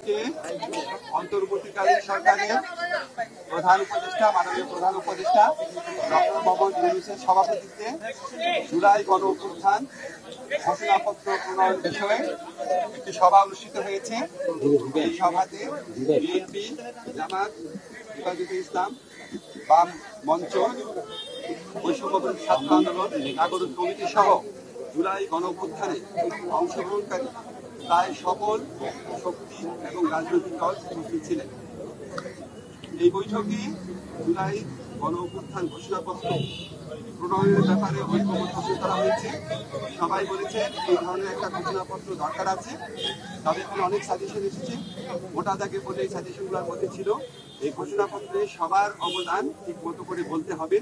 আজকে অন্তর্বর্তীকালীন সরকারের প্রধান উপদেষ্টা মাননীয় প্রধান উপদেষ্টা ডক্টর মোহাম্মদ ইউনূসের সভাপতিত্বে জুলাই গণ অভ্যুত্থান ঘোষণাপত্র প্রণয়ন বিষয়ে একটি সভা অনুষ্ঠিত হয়েছে। এই সভাতে বিএনপি, জামাত, হেফাজতে ইসলাম, বাম মঞ্চ, বৈষম্যবিরোধী ছাত্র আন্দোলন, নাগরিক কমিটি সহ জুলাই গণ অভ্যুত্থানে অংশগ্রহণকারী প্রায় সকল শক্তি এবং রাজনৈতিক দল উপস্থিত ছিলেন। এই বৈঠকে জুলাই গণ অভ্যুত্থান ঘোষণাপত্র প্রণয়নের ব্যাপারে ঐক্যমত পোষণ করা হয়েছে। সবাই বলেছেন এই ধরনের একটা ঘোষণাপত্র দরকার আছে। তাদের অনেক সাজেশন এসেছে। মোটা দাগে বলে এই সাজেশনগুলোর মধ্যে ছিল এই ঘোষণাপত্রে সবার অবদান ঠিক মতো করে বলতে হবে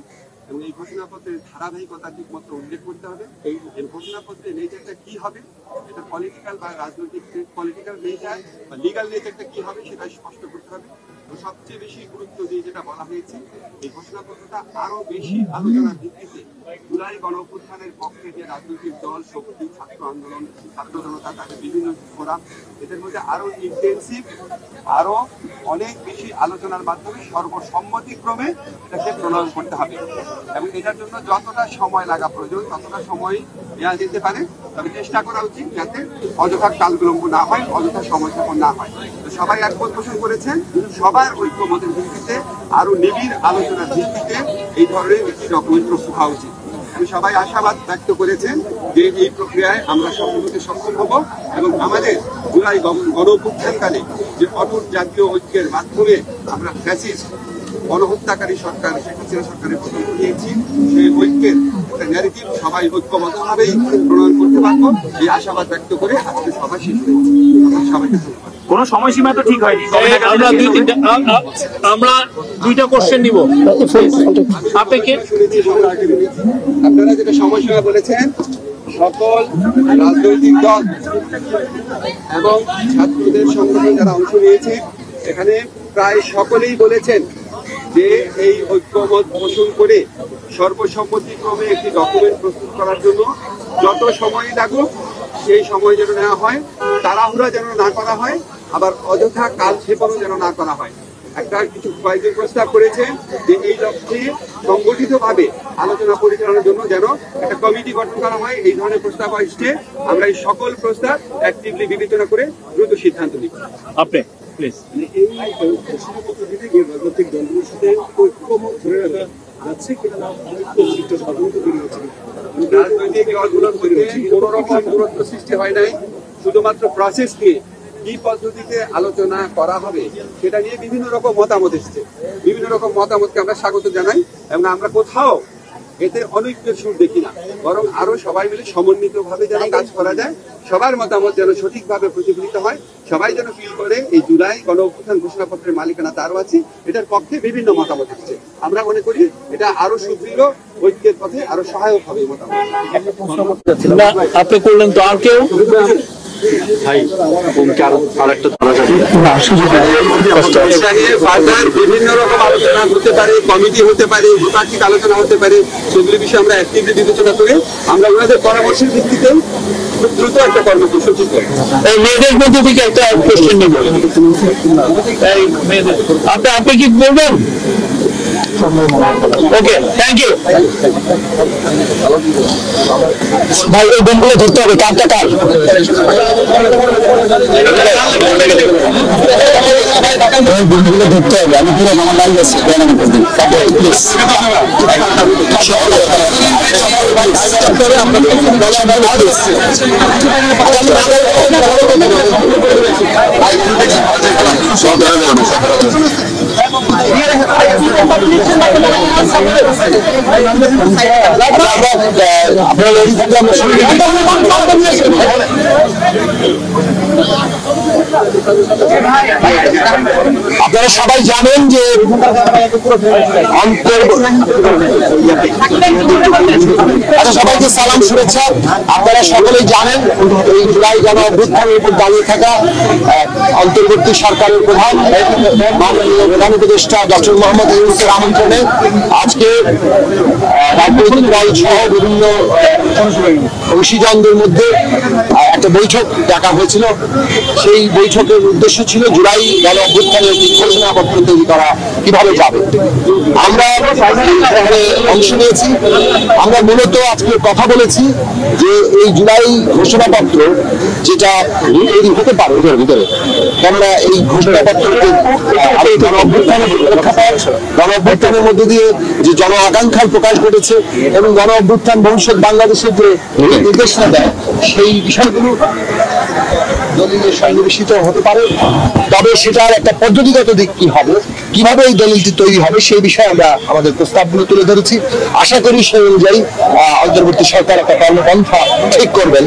এবং এই ঘোষণাপত্রের ধারাবাহিকতা ঠিক মতো উল্লেখ করতে হবে। এই ঘোষণাপত্রের নেচারটা কি হবে, এটা পলিটিক্যাল বা রাজনৈতিক পলিটিক্যাল নেচার বা লিগাল নেচারটা কি হবে সেটা স্পষ্ট করতে হবে। সবচেয়ে বেশি গুরুত্ব দিয়ে যেটা বলা হয়েছে এই ঘোষণাপত্রটা আরো বেশি আলোচনার ভিত্তিতে জুলাই গণ অভ্যুত্থানের পক্ষে যে রাজনৈতিক দল, শক্তি, ছাত্র আন্দোলন, ছাত্র জনতা, তাদের বিভিন্ন ফোরাম, এদের মধ্যে আরো ইন্টেন্সিভ, আরো অনেক বেশি আলোচনার মাধ্যমে সর্বসম্মতিক্রমে এটাকে প্রণয়ন করতে হবে এবং এটার জন্য যতটা সময় লাগা প্রয়োজন ততটা সময় দেওয়া যেতে পারে। তবে চেষ্টা করা উচিত যাতে অযথা কাল বিলম্ব না হয়, অযথা সময় যাপন না হয়। তো সবাই একমত পোষণ করেছেন সবার ঐক্যমতের ভিত্তিতে আরো নিবিড় আলোচনার ভিত্তিতে এই ধরনের একটি ডকুমেন্ট প্রস্তুত হওয়া উচিত। সবাই আশাবাদ ব্যক্ত করেছেন যে এই প্রক্রিয়ায় আমরা সফল হতে সক্ষম হব এবং আমাদের জুলাই গণ অভ্যুত্থানকালে যে অটুট জাতীয় ঐক্যের মাধ্যমে আমরা ফ্যাসিস্ট গণহত্যাকারী সরকার শেখ হাসিনা সরকারের পতন ঘটিয়েছি, সেই ঐক্যের একটা ন্যারেটিভ সবাই ঐক্যবদ্ধভাবেই প্রণয়ন করতে পারবো এই আশাবাদ ব্যক্ত করে আজকে সভা শেষ হয়েছে। সবাইকে কোন সময়সীমা তো ঠিক হয়নি। আমরা দুইটা কোশ্চেন নিব। আপনারা যেটা সময়সীমা বলেছেন সকল রাজনৈতিক দল এবং ছাত্রদের সংগঠন যারা অংশ নিয়েছে এখানে প্রায় সকলেই বলেছেন যে এই ঐক্যমত পোষণ করে সর্বসম্মতিক্রমে একটি ডকুমেন্ট প্রস্তুত করার জন্য যত সময় লাগুক সেই সময় যেন নেওয়া হয়, তাড়াহুড়া যেন না করা হয়, আবার অযথা কালক্ষেপণও যেন না করা হয়। একটা কিছু কয়েকজন প্রস্তাব করেছে যে এই লক্ষ্যে সংগঠিতভাবে আলোচনা পরিচালনার জন্য যেন একটা কমিটি গঠন করা হয়। এই ধরনের প্রস্তাব আসছে, আমরা এই সকল প্রস্তাব অ্যাক্টিভলি বিবেচনা করে দ্রুত সিদ্ধান্ত নিব। আপনি প্লিজ এই ঘোষণাপত্র দিতে গিয়ে রাজনৈতিক দলগুলোর সাথে ঐক্যমত ধরে রাখা যাচ্ছে কিনা রাজনৈতিক দলগুলোর মধ্যে কোনো রকম দূরত্ব সৃষ্টি হয় নাই, শুধুমাত্র প্রসেস নিয়ে কি পদ্ধতিতে আলোচনা করা হবে সেটা নিয়ে বিভিন্ন রকম মতামত এসেছে। বিভিন্ন রকম মতামতকে আমরা স্বাগত জানাই এবং আমরা কোথাও এতে অনৈক্যের সুর দেখি না, বরং আরো সবাই মিলে সমন্বিতভাবে যেন কাজ করা যায়, সবার মতামত যেন সঠিকভাবে প্রতিফলিত হয়, সবাই যেন ফিল করে এই জুলাই গণ অভ্যুত্থান ঘোষণাপত্রের মালিকানা তারও আছে, এটার পক্ষে বিভিন্ন মতামত এসেছে। আমরা মনে করি এটা আরো সুদৃঢ় ঐক্যের পথে আরো সহায়ক হবে মতামত। আপনি করলেন তো আর কেউ বিভিন্ন রকম আলোচনা হতে পারে, কমিটি হতে পারে, দ্বিপাক্ষিক আলোচনা হতে পারে, সেগুলি বিষয়ে আমরা অ্যাক্টিভলি বিবেচনা করে আমরা ওনাদের পরামর্শের ভিত্তিতে খুব দ্রুত একটা কর্মসূচি করি। এই মেয়েদের মধ্যে থেকে একটা কোশ্চেন নেব। আপনি কি বলবেন? ওকে, থ্যাংক ইউ ভাই। এই বোনগুলো ধরতে হবে, কারটা কার? বোনগুলো ধরতে হবে। আমি পুরো আমার লাইন আছে আপনারা সবাই জানেন যে সবাইকে সালাম শুভেচ্ছা। আপনারা সকলেই জানেন এই জুলাই গণ অভ্যুত্থানের উপর দাঁড়িয়ে থাকা অন্তর্বর্তী সরকারের প্রধান মাননীয় প্রধান উপদেষ্টা ডক্টর মোহাম্মদ ইউনূসের আমন্ত্রণে আজকে রাজনৈতিক দল সহ বিভিন্ন অংশীজনদের মধ্যে একটা বৈঠক ডাকা হয়েছিল। সেই বৈঠকের উদ্দেশ্য ছিল জুলাই গণ অভ্যুত্থানের একটি ঘোষণাপত্র তৈরি করা কিভাবে যাবে। আমরা এখানে অংশ নিয়েছি। আমরা মূলত আজকে কথা বলেছি যে এই জুলাই ঘোষণাপত্র যেটা তৈরি হতে পারে ওদের ভিতরে, কেননা এই ঘোষণাপত্রকে গণ অভ্যুত্থানের মধ্য দিয়ে যে জন আকাঙ্ক্ষার প্রকাশ ঘটেছে এবং গণ অভ্যুত্থান ভবিষ্যৎ বাংলাদেশের যে নির্দেশনা দেয় সেই বিষয়গুলো দলিলে সন্নিবেশিত হতে পারে। তবে সেটার একটা পদ্ধতিগত দিক কি হবে, কিভাবে এই দলিলটি তৈরি হবে সেই বিষয়ে আমরা আমাদের প্রস্তাবগুলো তুলে ধরেছি। আশা করি সেই অনুযায়ী অন্তর্বর্তী সরকার একটা কর্মপন্থা ঠিক করবেন।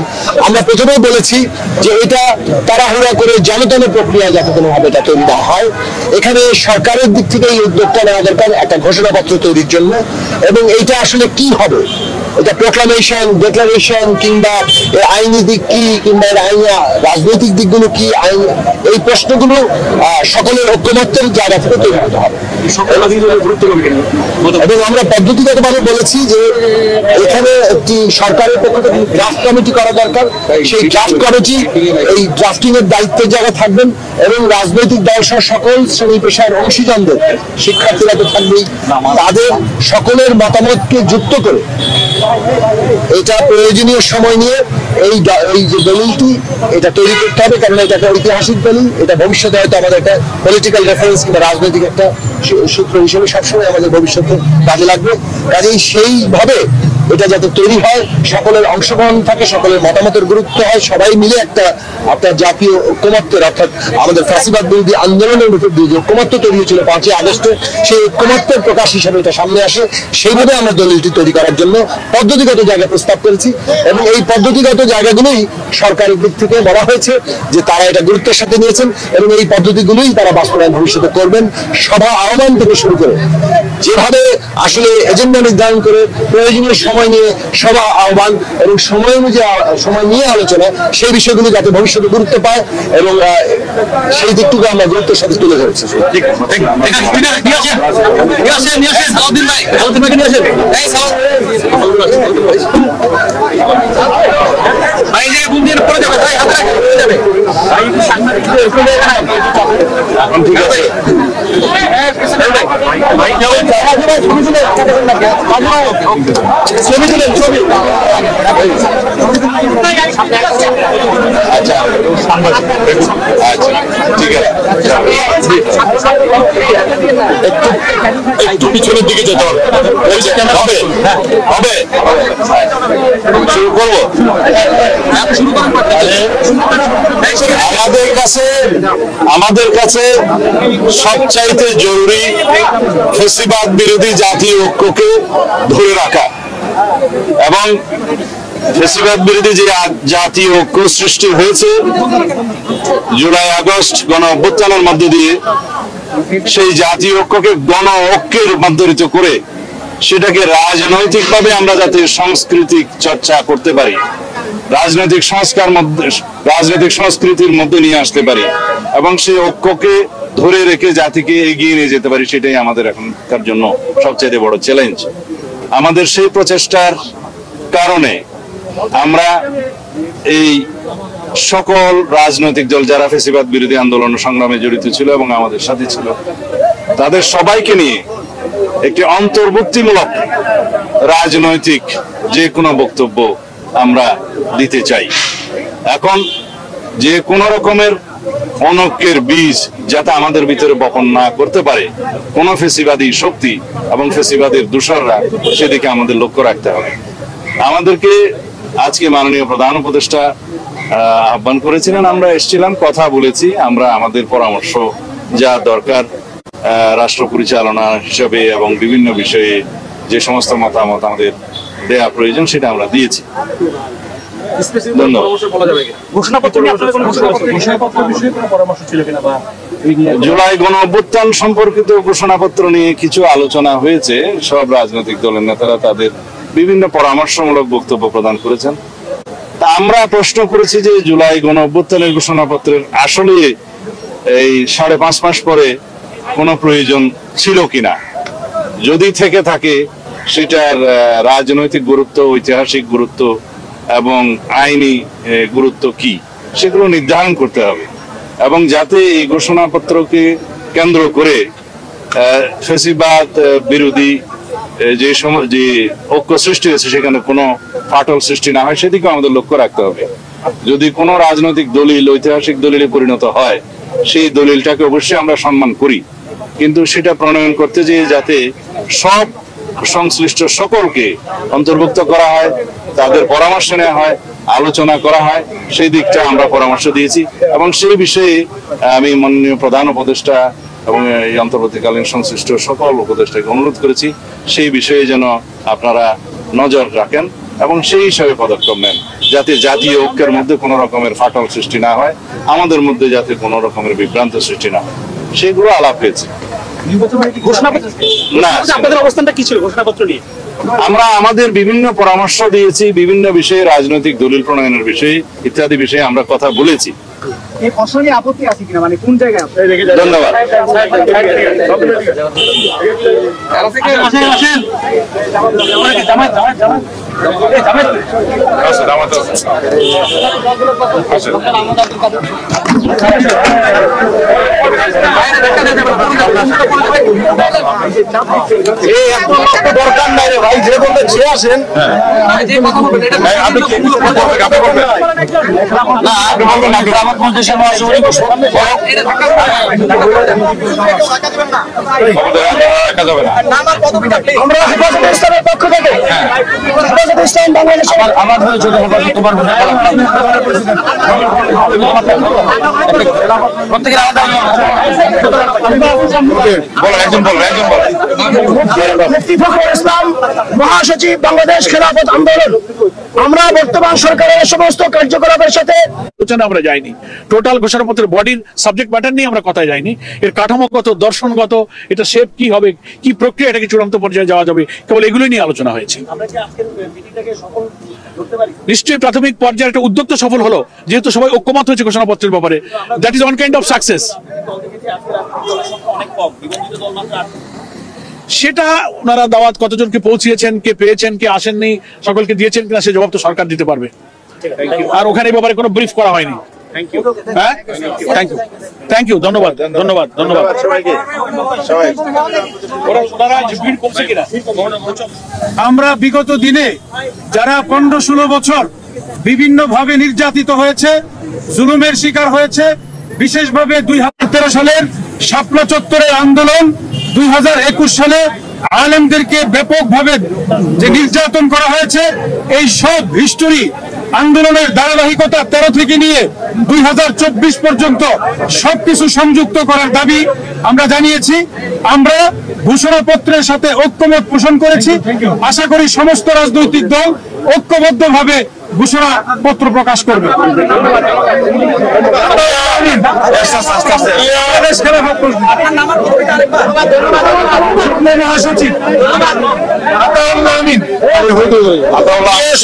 আমরা প্রথমেই বলেছি যে এটা তাড়াহুড়া করে জনগণ প্রক্রিয়া যাতে কোনোভাবে এটা তৈরি না হয়। এখানে সরকারের দিক থেকে এই উদ্যোগটা নেওয়া দরকার একটা ঘোষণাপত্র তৈরির জন্য। এবং এইটা আসলে কি হবে, এটা প্রোক্লামেশন, ডিক্লারেশন, কিংবা এর আইনি দিক কি, কিংবা এর আইনি রাজনৈতিক দিকগুলো কি, আইন, এই প্রশ্নগুলো সকলের ঐক্যমত্যের জায়গা থেকে তৈরি হতে হবে। এবং আমরা পদ্ধতিগতভাবে বলেছি যে এখানে একটি সরকারের পক্ষ থেকে ড্রাফট কমিটি করা দরকার। সেই ড্রাফট কমিটি এই ড্রাফটিং এর দায়িত্বের জায়গায় থাকবেন এবং রাজনৈতিক দল সহ সকল শ্রেণী পেশার অংশীদারদের, শিক্ষার্থীরা তো থাকবেই, তাদের সকলের মতামতকে যুক্ত করে এটা প্রয়োজনীয় সময় নিয়ে এই যে দলিলটি এটা তৈরি করতে হবে। কারণ এটা একটা ঐতিহাসিক দলিল, এটা ভবিষ্যতে হয়তো আমাদের একটা পলিটিক্যাল রেফারেন্স কিংবা রাজনৈতিক একটা সূত্র হিসেবে সবসময় আমাদের ভবিষ্যতে কাজে লাগবে। কাজেই সেইভাবে এটা যাতে তৈরি হয়, সকলের অংশগ্রহণ থাকে, সকলের মতামতের গুরুত্ব হয়, সবাই মিলে একটা আপনার জাতীয় ঐক্যমত্যের, অর্থাৎ আমাদের ফ্যাসিবাদ বিরোধী আন্দোলনের উপর দিয়ে যে ঐক্যমত্য তৈরি হয়েছিল 5ই আগস্টে, সেই ঐক্যমত্যের প্রকাশ হিসেবে এটা সামনে আসে। সেইভাবে আমরা দলিলটি তৈরি করার জন্য পদ্ধতিগত জায়গা প্রস্তাব করেছি এবং এই পদ্ধতিগত জায়গাগুলোই সরকারের দিক থেকে বলা হয়েছে যে তারা এটা গুরুত্বের সাথে নিয়েছেন এবং এই পদ্ধতিগুলোই তারা বাস্তবায়ন ভবিষ্যতে করবেন। সভা আহ্বান থেকে শুরু করে যেভাবে আসলে এজেন্ডা নির্ধারণ করে প্রয়োজনীয় সময় নিয়ে সভা আহ্বান এবং সময় অনুযায়ী সময় নিয়ে আলোচনা, সেই বিষয়গুলো যাতে ভবিষ্যতে গুরুত্ব পায় এবং সেই দিকটুকু আমরা গুরুত্বের সাথে তুলে ধরেছি। ঠিক আছে, একটু পিছনের দিকে যেতে হবে। শুরু করবো। আমাদের কাছে সবচাইতে জরুরি ফ্যাসিবাদ বিরোধী জাতীয় ঐক্যকে ধরে রাখা এবং ফ্যাসিবাদ বিরোধী যে জাতীয় ঐক্য সৃষ্টি হয়েছে জুলাই আগস্ট গণ অভ্যুত্থানের মধ্য দিয়ে, সেই জাতীয় ঐক্যকে গণ ঐক্যে রূপান্তরিত করে সেটাকে রাজনৈতিকভাবে আমরা যাতে সাংস্কৃতিক চর্চা করতে পারি, রাজনৈতিক সংস্কৃতির মধ্যে নিয়ে আসতে পারি এবং সেই ঐক্যকে ধরে রেখে জাতিকে এগিয়ে নিয়ে যেতে পারি, সেটাই আমাদের এখনকার জন্য সবচেয়ে বড় চ্যালেঞ্জ। আমাদের সেই প্রচেষ্টার কারণে আমরা এই সকল রাজনৈতিক দল যারা ফ্যাসিবাদ বিরোধী আন্দোলন সংগ্রামে জড়িত ছিল এবং আমাদের সাথে ছিল, তাদের সবাইকে নিয়ে একটি অন্তর্ভুক্তিমূলক রাজনৈতিক যে কোনো বক্তব্য আমরা দিতে চাই। এখন যে কোন রকমের অনৈক্যের বীজ যাতে আমাদের ভিতরে বপন না করতে পারে কোন ফ্যাসিবাদী শক্তি এবং ফ্যাসিবাদের দূষররা, সেদিকে আমাদের লক্ষ্য রাখতে হবে। আমাদেরকে আজকে মাননীয় প্রধান উপদেষ্টা আহ্বান করেছিলেন, আমরা এসেছিলাম, কথা বলেছি। আমরা আমাদের পরামর্শ যা দরকার রাষ্ট্র পরিচালনা হিসাবে এবং বিভিন্ন বিষয়ে যে সমস্ত মতামত আমাদের দেয়া প্রয়োজন সেটা আমরা দিয়েছি। জুলাই গণ অভ্যুত্থান সম্পর্কিত ঘোষণাপত্র নিয়ে কিছু আলোচনা হয়েছে। সব রাজনৈতিক দলের নেতারা তাদের বিভিন্ন পরামর্শমূলক বক্তব্য প্রদান করেছেন। তা আমরা প্রশ্ন করেছি যে জুলাই গণ অভ্যুত্থানের ঘোষণাপত্রের আসলে এই 5.5 মাস পরে কোনো প্রয়োজন ছিল কিনা, যদি থেকে থাকে সেটার রাজনৈতিক গুরুত্ব, ঐতিহাসিক গুরুত্ব এবং আইনি গুরুত্ব কি সেগুলো নির্ধারণ করতে হবে, এবং যাতে এই ঘোষণাপত্রকে কেন্দ্র করে ফ্যাসিবাদ বিরোধী যে ঐক্য সৃষ্টি হয়েছে সেখানে কোনো ফাটল সৃষ্টি না হয় সেদিকেও আমাদের লক্ষ্য রাখতে হবে। যদি কোনো রাজনৈতিক দলিল ঐতিহাসিক দলিলে পরিণত হয় সেই দলিলটাকে অবশ্যই আমরা সম্মান করি, কিন্তু সেটা প্রণয়ন করতে যেয়ে যাতে সব সংশ্লিষ্ট সকলকে অন্তর্ভুক্ত করা হয়, তাদের পরামর্শ নেওয়া হয়, আলোচনা করা হয়, সেই দিকটা আমরা পরামর্শ দিয়েছি। এবং সেই বিষয়ে আমি মাননীয় প্রধান উপদেষ্টা এবং এই অন্তর্বর্তীকালীন সংশ্লিষ্ট সকল উপদেষ্টাকে অনুরোধ করেছি সেই বিষয়ে যেন আপনারা নজর রাখেন এবং সেই হিসাবে পদক্ষেপ নেন, যাতে জাতীয় ঐক্যের মধ্যে কোনো রকমের ফাটল সৃষ্টি না হয়, আমাদের মধ্যে যাতে কোনো রকমের বিভ্রান্ত সৃষ্টি না হয়, সেগুলো আলাপ হয়েছে। না, আপনাদের অবস্থানটা কি ছিল ঘোষণাপত্র নিয়ে? আমরা আমাদের বিভিন্ন পরামর্শ দিয়েছি, বিভিন্ন বিষয়ে, রাজনৈতিক দলিল প্রণয়নের বিষয়ে ইত্যাদি বিষয়ে আমরা কথা বলেছি। এই ফসলে আপত্তি আছে কিনা, মানে কোন জায়গায়? ধন্যবাদ। দরকার নাই রে ভাই, যে বলতে সে আসেন। আমরা হেফাজত ইসলামের পক্ষ থেকে হেফাজত ইসলাম বাংলাদেশ আমার ধরে চলে তোমার প্রত্যেকের আলাদা ইসলাম মহাসচিব বাংলাদেশ খেলাফত আন্দোলন। আমরা বর্তমান সরকারের সমস্ত কার্যকলাপের সাথে আমরা যাইনি। টোটাল ঘোষণাপত্রের বডির সাবজেক্ট ম্যাটার নিয়ে আমরা কথায় যাইনি। এর কাঠামোগত, দর্শনগত, এটা শেপ কি হবে, কি প্রক্রিয়া এটাকে চূড়ান্ত পর্যায়ে যাওয়া যাবে, কেবল এগুলোই নিয়ে আলোচনা হয়েছে। নিশ্চয়ই প্রাথমিক পর্যায়ে একটা উদ্যোগ তো সফল হলো, যেহেতু সবাই ঐক্যমত হয়েছে ঘোষণাপত্রের ব্যাপারে। That is one kind of success. সেটা ওনারা দাওয়াত কতজনকে পৌঁছিয়েছেন, কে পেয়েছেন, কে আসেননি, সকলকে দিয়েছেন কিনা সে জবাব তো সরকার দিতে পারবে। আর ওখানে এই ব্যাপারে কোনো ব্রিফ করা হয়নি। হ্যাঁ, থ্যাংক ইউ, থ্যাংক ইউ, ধন্যবাদ, ধন্যবাদ, ধন্যবাদ। আমরা বিগত দিনে যারা 15-16 বছর বিভিন্ন ভাবে নির্যাতিত হয়েছে, জুলুমের শিকার হয়েছে, বিশেষভাবে 2013 সালের শাপলা চত্বরের আন্দোলন, 2021 সালে আলেমদেরকে ব্যাপকভাবে যে নির্যাতন করা হয়েছে, এই সব হিস্টোরি আন্দোলনের ধারাবাহিকতা 13 থেকে নিয়ে 2024 পর্যন্ত সবকিছু সংযুক্ত করার দাবি আমরা জানিয়েছি। আমরা ঘোষণাপত্রের সাথে ঐক্যমত পোষণ করেছি। আশা করি সমস্ত রাজনৈতিক দল ঐক্যবদ্ধভাবে ঘোষণাপত্র প্রকাশ করবে।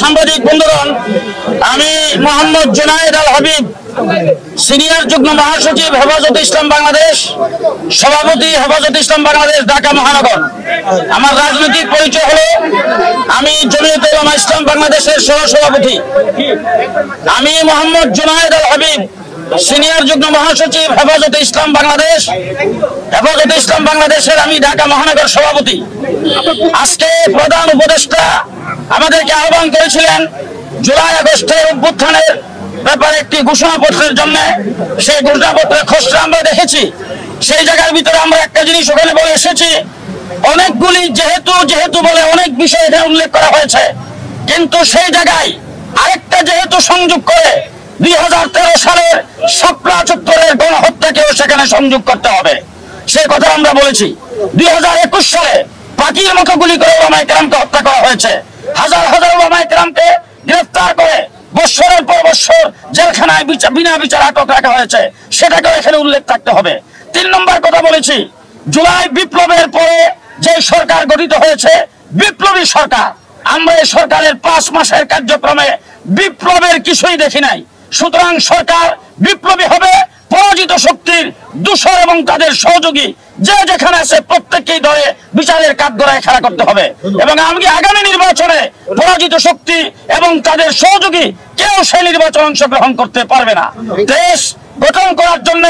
সাংবাদিক বন্ধুগণ, আমি মোহাম্মদ জুনায়েদ আল হাবিব, সিনিয়র যুগ্ম মহাসচিব হেফাজত ইসলাম বাংলাদেশ, সভাপতি হেফাজত ইসলাম বাংলাদেশ ঢাকা মহানগর। আমার রাজনৈতিক পরিচয় হলো আমি জমিয়তুল উলামা ইসলাম বাংলাদেশের সহসভাপতি। আমি মোহাম্মদ জুনায়েদ আল হাবিব, সিনিয়র যুগ্ম মহাসচিব হেফাজত ইসলাম বাংলাদেশ, হেফাজত ইসলাম বাংলাদেশের আমি ঢাকা মহানগর সভাপতি। আজকে প্রধান উপদেষ্টা আমাদেরকে আহ্বান করেছিলেন জুলাই আগস্টের অভ্যুত্থানের ব্যাপারে একটি ঘোষণাপত্রের জন্য। সেই ঘোষণাপত্রের খসড়া আমরা দেখেছি। সেই জায়গার ভিতরে আমরা একটা জিনিস ওখানে বলে এসেছি, অনেকগুলি যেহেতু বলে অনেক বিষয় এখানে উল্লেখ করা হয়েছে, কিন্তু সেই জায়গায় আরেকটা যেহেতু সংযোগ করে 2013 সালের শাপলা চত্বরের গণহত্যাকেও সেখানে সংযোগ করতে হবে, সে কথা আমরা বলেছি। 2021 সালে পাখির মতো গুলি করে ওলামায়ে কেরামকে হত্যা করা হয়েছে। হাজার হাজার ওলামায়ে কেরামকে গ্রেফতার করে বৎসরের পর বৎসর জেলখানায় বিনা বিচার আটক রাখা হয়েছে, সেটাকেও এখানে উল্লেখ থাকতে হবে। 3 নম্বর কথা বলেছি, জুলাই বিপ্লবের পরে যে সরকার গঠিত হয়েছে বিপ্লবী সরকার, আমরা এই সরকারের 5 মাসের কার্যক্রমে বিপ্লবের কিছুই দেখি নাই। সুতরাং সরকার বিপ্লবী হবে পরাজিত শক্তির দূষর এবং তাদের সহযোগী যে যেখানে আছে প্রত্যেককেই ধরে বিচারের কাঠগড়ায় খেলা করতে হবে এবং আগামী নির্বাচনে পরাজিত শক্তি এবং তাদের সহযোগী কেউ সেই নির্বাচনে অংশগ্রহণ করতে পারবে না। দেশ গঠন করার জন্য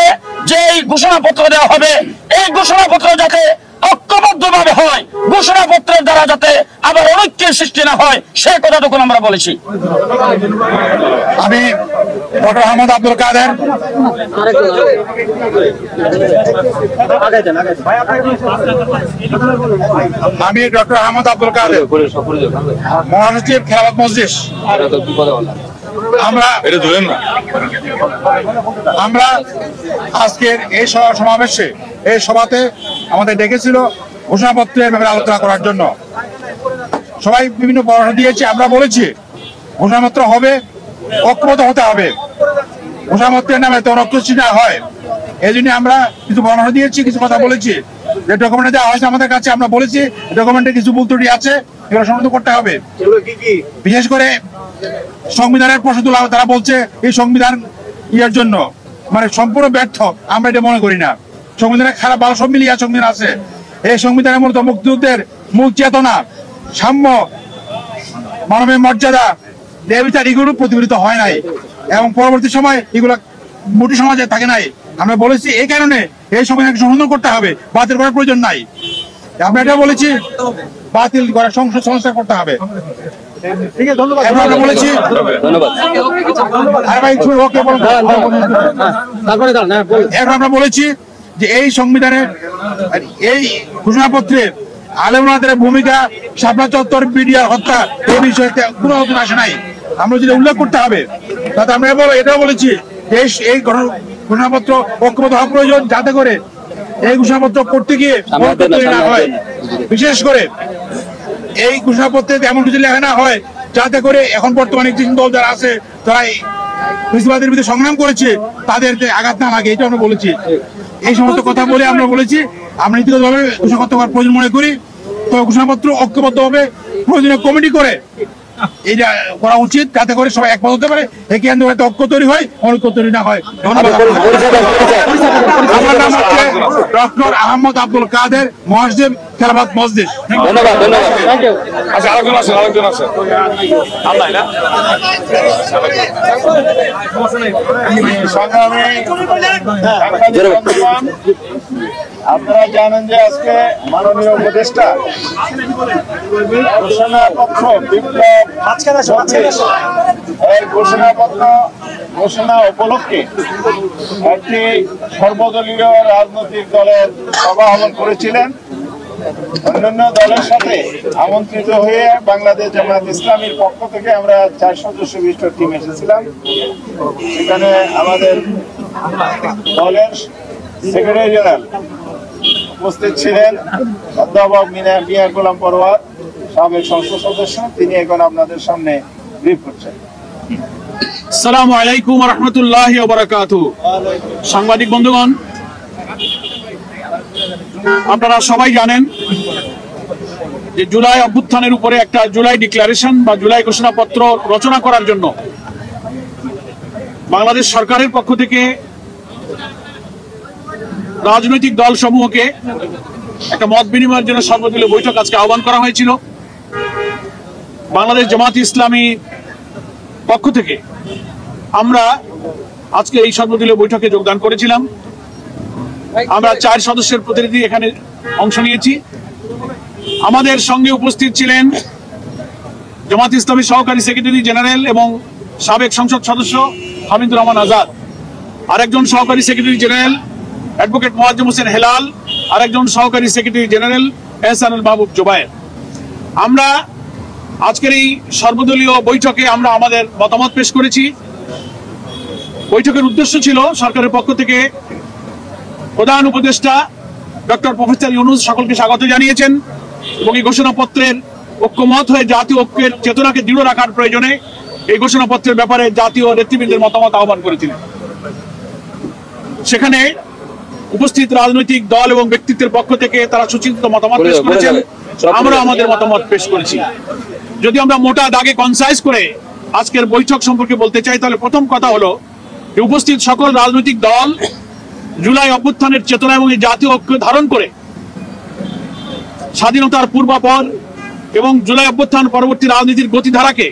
যে এই ঘোষণাপত্র দেওয়া হবে, এই ঘোষণাপত্র যাতে ঐক্যবদ্ধভাবে হয়, ঘোষণাপত্রের দ্বারা যাতে আবার অনৈক্যের সৃষ্টি না হয়, সে কথাটুকু আমরা বলেছি। আমি ডক্টর আহমদ আব্দুল কাদের মহাসচিব খেলাফত মজলিস। আমরা আজকের এই সমাবেশে এই সভাতে আমাদের ডেকেছিল ঘোষণাপত্রের ব্যাপারে আলোচনা করার জন্য। সবাই বিভিন্ন পরামর্শ দিয়েছে। আমরা বলেছি ঘোষণাপত্র হবে, ঐক্যবদ্ধ হতে হবে, ঘোষণাপত্রের নামে তো ঐক্য না হয়। এই জন্য আমরা কিছু পরামর্শ দিয়েছি, কিছু কথা বলেছি। যে ডকুমেন্ট দেওয়া হয়েছে আমাদের কাছে, আমরা বলেছি ডকুমেন্টে কিছু ভুল ত্রুটি আছে, এগুলো সংশোধন করতে হবে। বিশেষ করে সংবিধানের প্রশ্ন তোলা, তারা বলছে এই সংবিধান ইয়ের জন্য মানে সম্পূর্ণ ব্যর্থ। আমরা এটা মনে করি না। সংবিধানে খারাপ ভালো সব মিলিয়ে সংবিধান আছে। এই সংবিধানের মূলত মুক্তিযুদ্ধের মূল চেতনা, সাম্য, মানবিক মর্যাদা, দেবতার এগুলো প্রতিফলিত হয় নাই এবং পরবর্তী সময় এগুলো মোটি সমাজে থাকে নাই। আমরা বলেছি এই কারণে এই সংবিধানকে সংশোধন করতে হবে, বাতিল করার প্রয়োজন নাই। আমরা এটা বলেছি বাতিল করার সংস্কার করতে হবে। আমরা বলেছি আমরা বলেছি যে এই সংবিধানের এই ঘোষণাপত্রে আলেমদের ভূমিকা, শাপলা চত্বর বিডিআর হত্যা, এই বিষয়ে কোনো আলোচনা আসে নাই। আমরা যদি উল্লেখ করতে হবে, তাতে আমরা এটাও বলেছি এই ঘোষণাপত্র ঐক্যবদ্ধ হওয়া প্রয়োজন, যাতে করে এই ঘোষণাপত্র করতে গিয়ে না হয়। বিশেষ করে এই ঘোষণাপত্রে এমন কিছু লেখা না হয় যাতে করে এখন বর্তমানে দল যারা আছে, তারা ফেসিবাদের বিরুদ্ধে সংগ্রাম করেছে, তাদের আঘাত না লাগে। এটা আমরা বলেছি। এই সমস্ত কথা বলে আমরা বলেছি আমরা নীতিগতভাবে ঘোষণাপত্র করার প্রয়োজন মনে করি। তো ঘোষণাপত্র ঐক্যবদ্ধ হবে, প্রয়োজনীয় কমিটি করে এটা করা উচিত, যাতে করে সবাই একমত হতে পারে। একে আন্দোলনে ঐক্য তৈরি হয়, অনৈক্য তৈরি না হয়। ধন্যবাদ। আমার নাম হচ্ছে ডক্টর আহমদ আব্দুল কাদের, মহাসচিব খেলাফত মজলিস। ধন্যবাদ। আচ্ছা, আরেকজন আছে। আপনারা জানেন যে আজকে মাননীয় উপদেষ্টা ঘোষণাপত্র ঘোষণা উপলক্ষে একটি সর্বদলীয় রাজনৈতিক দলের সভা আহ্বান করেছিলেন। অন্যান্য দলের সাথে আমন্ত্রিত হয়ে বাংলাদেশ জামায়াত ইসলামীর পক্ষ থেকে আমরা 4 সদস্য বিশিষ্ট টিম এসেছিলাম। সেখানে আমাদের দলের সেক্রেটারি জেনারেল উপস্থিত ছিলেন, অধ্যাপক মিয়া গোলাম পরোয়ার, সাবেক সংসদ সদস্য। তিনি এখন আপনাদের সামনে ব্রিফ করছেন। আসসালামু আলাইকুম ওয়া রাহমাতুল্লাহি ওয়া বারাকাতুহু। সাংবাদিক বন্ধুগণ, আপনারা সবাই জানেন যে জুলাই অভ্যুত্থানের উপরে একটা জুলাই ডিক্লারেশন বা জুলাই ঘোষণাপত্র রচনা করার জন্য বাংলাদেশ সরকারের পক্ষ থেকে রাজনৈতিক দল সমূহকে একটা মত বিনিময়ের জন্য সর্বদলীয় বৈঠক আজকে আহ্বান করা হয়েছিল। বাংলাদেশ জামায়াত ইসলামী পক্ষ থেকে আমরা আজকে এই সর্বদলীয় বৈঠকে যোগদান করেছিলাম। আমরা 4 সদস্যের প্রতিনিধি এখানে অংশ নিয়েছি। আমাদের সঙ্গে উপস্থিত ছিলেন জামায়াত ইসলামী সহকারী সেক্রেটারি জেনারেল এবং সাবেক সংসদ সদস্য হামিদুর রহমান আজাদ, আরেকজন সহকারী secretary general advocate Moazzem Hossain Helal, আরেকজন সহকারী সেক্রেটারি জেনারেল এহসানুল মাহবুব জুবায়ের। আমরা আজকের এই সর্বদলীয় বৈঠকে আমরা আমাদের মতামত পেশ করেছি। বৈঠকের উদ্দেশ্য ছিল সরকারের পক্ষ থেকে প্রধান উপদেষ্টা ডক্টর প্রফেসর ইউনূস সকলকে স্বাগত জানিয়েছেন এবং এই ঘোষণাপত্রের ঐক্যমত হয়ে জাতীয় ঐক্যের চেতনাকে দৃঢ় রাখার প্রয়োজনে এই ঘোষণাপত্রের ব্যাপারে জাতীয় নেতৃবৃন্দের মতামত আহ্বান করেছিলেন। সেখানে উপস্থিত রাজনৈতিক দল এবং ব্যক্তিত্বের পক্ষ থেকে তারা সুচিন্তিত মতামত পেশ করেছেন, আমরা আমাদের মতামত পেশ করেছি। যদি আমরা মোটা দাগে কনসাইজ করে আজকের বৈঠক সম্পর্কে বলতে চাই, তাহলে প্রথম কথা হলো যে উপস্থিত সকল রাজনৈতিক দল জুলাই অভ্যুত্থানের চেতনা এবং এই জাতীয় ঐক্য ধারণ করে স্বাধীনতার পূর্বাপর এবং জুলাই অভ্যুত্থান পরবর্তী রাজনীতির গতিধারাকে